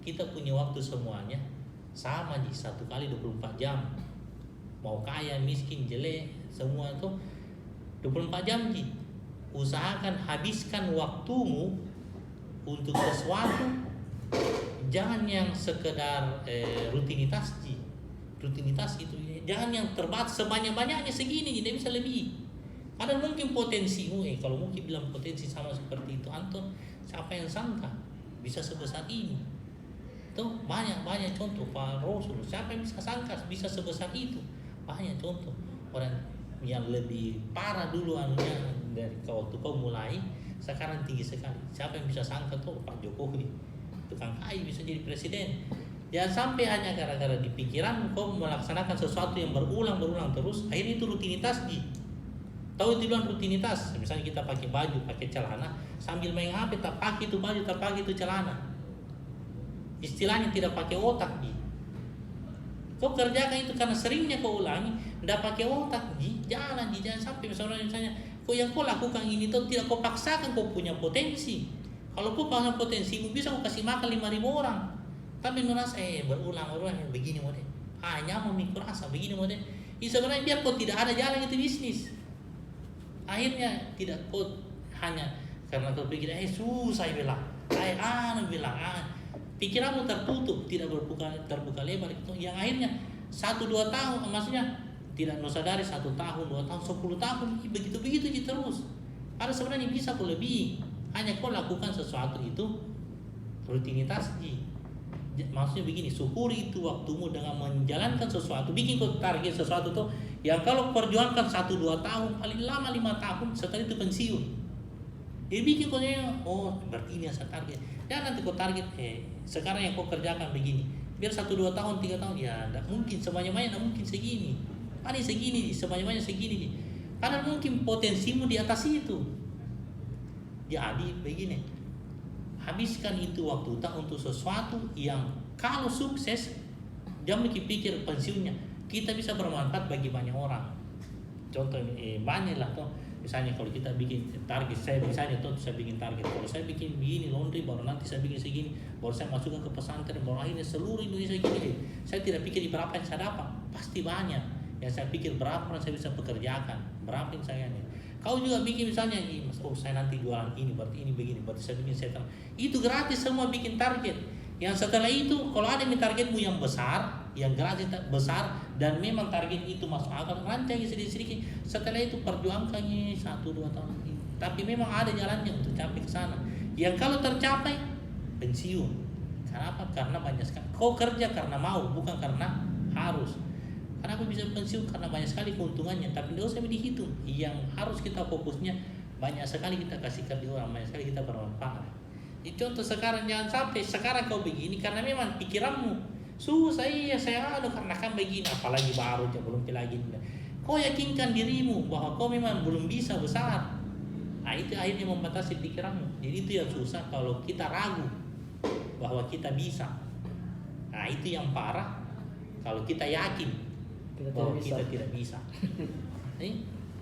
kita punya waktu semuanya sama di 1 kali 24 jam. Mau kaya, miskin, jelek, semua itu 24 jam ji. Usahakan habiskan waktumu untuk sesuatu, jangan yang sekedar rutinitas ji. Rutinitas itu jangan yang terbatas sebanyak-banyaknya segini, tidak bisa lebih. Ada mungkin potensimu, kalau mungkin bilang potensi sama seperti itu Anton, siapa yang sangka bisa sebesar ini? Tuh banyak contoh Pak Rasul, siapa yang bisa sangka bisa sebesar itu? Banyak contoh orang yang lebih parah dulu anunya dari waktu kau mulai, sekarang tinggi sekali. Siapa yang bisa sangka tuh Pak Jokowi, tukang kayu bisa jadi presiden? Jangan sampai hanya gara-gara di pikiran kau melaksanakan sesuatu yang berulang terus, akhirnya itu rutinitas di. Tahu itu bilang rutinitas, misalnya kita pakai baju, pakai celana, sambil main HP, tak pakai itu baju, tak pakai itu celana. Istilahnya tidak pakai otak di. Kau kerjakan itu karena seringnya kau ulangi, tidak pakai otak di, jangan sampai misalnya kau yang kau lakukan ini tuh tidak kau paksakan, kau punya potensi. Kalau kau pasang potensimu bisa kau kasih makan 5.000 orang. Tapi merasa berulang begini model. Nyaman mikro rasa begini model. Sebenarnya biar kau tidak ada jalan itu bisnis. Akhirnya tidak kau hanya karena kau pikir susah bilang. Pikiranmu tertutup, tidak terbuka lebar itu. Yang akhirnya 1-2 tahun, maksudnya tidak sadari 1 tahun, 2 tahun, 10 tahun begitu terus. Karena sebenarnya bisa kau lebih. Hanya kau lakukan sesuatu itu rutinitas ji. Maksudnya begini, syukuri itu waktumu dengan menjalankan sesuatu, bikin kau target sesuatu tuh yang kalau perjuangkan 1-2 tahun, paling lama 5 tahun, setelah itu pensiun. Jadi bikin kau berarti ini yang saya target. Jangan nanti kau target sekarang yang kau kerjakan begini, biar 1-2 tahun 3 tahun ya tidak mungkin sebanyak-banyak, tidak mungkin segini. Paling segini, sebanyak-banyak segini. Karena mungkin potensimu di atas itu. Jadi begini, habiskan itu waktu tak untuk sesuatu yang kalau sukses, jangan pikir pensiunnya. Kita bisa bermanfaat bagi banyak orang. Contoh banyak lah tuh. Misalnya kalau kita bikin target, saya bikin target. Kalau saya bikin begini laundry, baru nanti saya bikin segini, baru saya masukkan ke pesantren, baru akhirnya seluruh Indonesia gini. Saya tidak pikir berapa yang saya dapat, pasti banyak. Yang saya pikir berapa yang saya bisa pekerjakan, berapa yang saya ini. Kau juga bikin misalnya, saya nanti jualan ini, berarti ini begini, berarti saya bikin setan. Itu gratis semua bikin target. Yang setelah itu, kalau ada targetmu yang besar, yang gratis besar, dan memang target itu masuk akal, rancang sedikit-sedikit. Setelah itu perjuangkannya 1-2 tahun. Tapi memang ada jalannya untuk capai ke sana. Yang kalau tercapai, pensiun. Kenapa? Karena banyak sekali. Kau kerja karena mau, bukan karena harus. Karena aku bisa pensiun karena banyak sekali keuntungannya, tapi tidak usah dihitung. Yang harus kita fokusnya, banyak sekali kita kasih kerja orang, banyak sekali kita bermanfaat. Contoh sekarang, jangan sampai sekarang kau begini karena memang pikiranmu susah, saya karena kan begini, apalagi baru aja belum lagi. Kau yakinkan dirimu bahwa kau memang belum bisa besar. Nah itu akhirnya membatasi pikiranmu. Jadi itu yang susah kalau kita ragu bahwa kita bisa. Nah itu yang parah kalau kita yakin bahwa kita tidak bisa.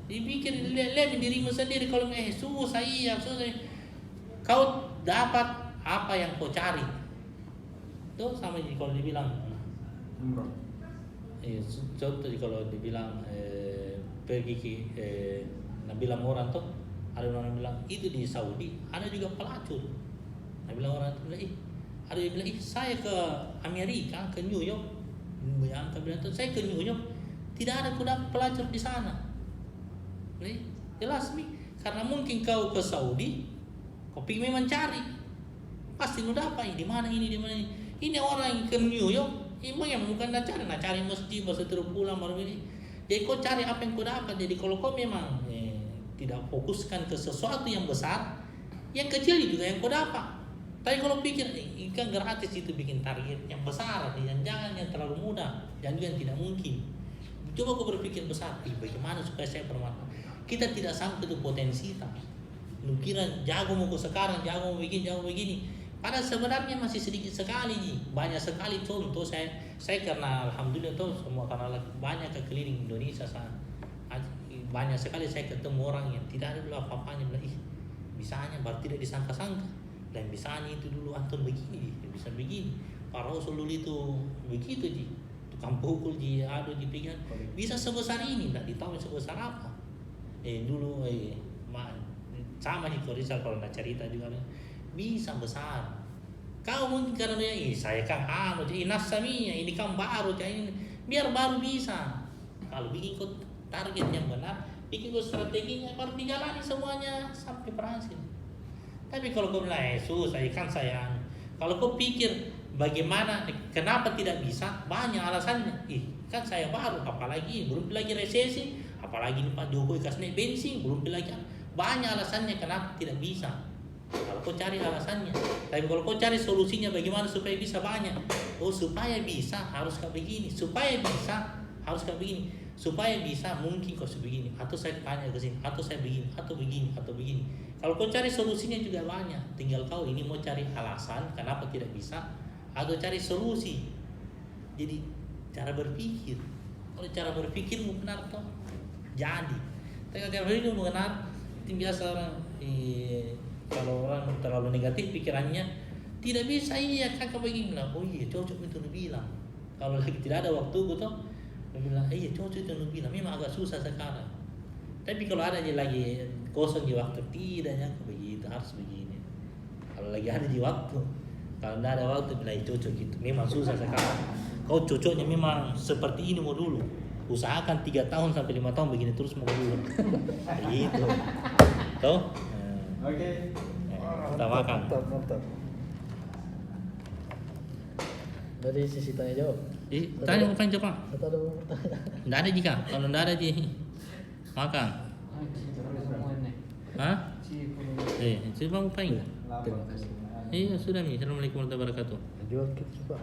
Dipikir, lihat dirimu sendiri, kalau susah. Kau dapat apa yang kau cari. Itu sama kalau dibilang contoh kalau dibilang pergi ke bilang orang tuh, ada orang bilang itu di Saudi ada juga pelacur. Bilang orang tuh ada yang bilang saya ke Amerika, ke New York. Yang bilang tuh saya ke New York, tidak ada kuda pelacur di sana. Jelas nih, karena mungkin kau ke Saudi, kau ingin mencari, pasti lu dapat di mana ini. Ini orang yang ke New York, yang bukan cari masjid, terus pulang baru ini. Jadi kau cari apa yang kau dapat. Jadi kalau kau memang tidak fokuskan ke sesuatu yang besar, yang kecil juga yang kau dapat. Tapi kalau pikir ikan gratis itu bikin target yang besar, jangan yang terlalu mudah, dan juga yang tidak mungkin. Coba kau berpikir besar, bagaimana supaya saya bermanfaat. Kita tidak sampai ke potensi kita. Lu kira jago mau sekarang, jago mau begini. Padahal sebenarnya masih sedikit sekali, banyak sekali contoh saya karena alhamdulillah tuh semua karena banyak ke keliling Indonesia banyak sekali saya ketemu orang yang tidak ada dulu apa-apanya, bilang bisanya baru tidak disangka-sangka, dan bisanya itu dulu Anton begini, bisa begini, Pak Rasul dulu itu begitu tukang pukul ada di pikiran bisa sebesar ini, tidak ditahu sebesar apa. dulu sama Hiko Rizal kalau nak cerita juga bisa besar. Kau mungkin karena saya kan nasaminya ini kan baru ini biar baru bisa. Kalau bikin kau target yang benar, bikin kau strateginya baru dijalani semuanya sampai berhasil. Tapi kalau kau bilang susah kan saya, kalau kau pikir bagaimana kenapa tidak bisa, banyak alasannya. Kan saya baru, apalagi belum lagi resesi, apalagi ini Pak Jokowi kasih bensin, belum lagi banyak alasannya kenapa tidak bisa. Kalau kau cari alasannya, tapi kalau kau cari solusinya bagaimana supaya bisa banyak. Supaya bisa harus kayak begini, supaya bisa harus kayak begini, supaya bisa mungkin kau sebegini, atau saya tanya ke sini, atau saya begini, atau begini, atau begini. Kalau kau cari solusinya juga banyak, tinggal kau ini mau cari alasan kenapa tidak bisa, atau cari solusi. Jadi cara berpikir, kalau cara berpikirmu benar toh jadi. Tapi cara berpikirmu benar, itu biasa orang kalau orang terlalu negatif pikirannya tidak bisa kakak begini bilang, cocok itu lu bilang. Kalau lagi tidak ada waktu toh, dia bilang cocok itu lu bilang. Memang agak susah sekarang. Tapi kalau ada lagi kosong di waktu tidaknya begitu harus begini. Kalau lagi ada di waktu, kalau tidak ada waktu bilang cocok gitu. Memang susah sekarang. Kau cocoknya memang seperti ini mau dulu. Usahakan 3 tahun sampai 5 tahun begini terus mau dulu. Begitu. Tuh. Oke. Kita makan. Mantap. Dari sisi tanya jawab. Tanya mau tanya Pak. Atau ada mau bertanya? Tidak ada jika. Kalau tidak ada makan. Hah? Coba mau tanya. Terima kasih. Iya sudah nih. Assalamualaikum warahmatullahi wabarakatuh. Jawab kita coba.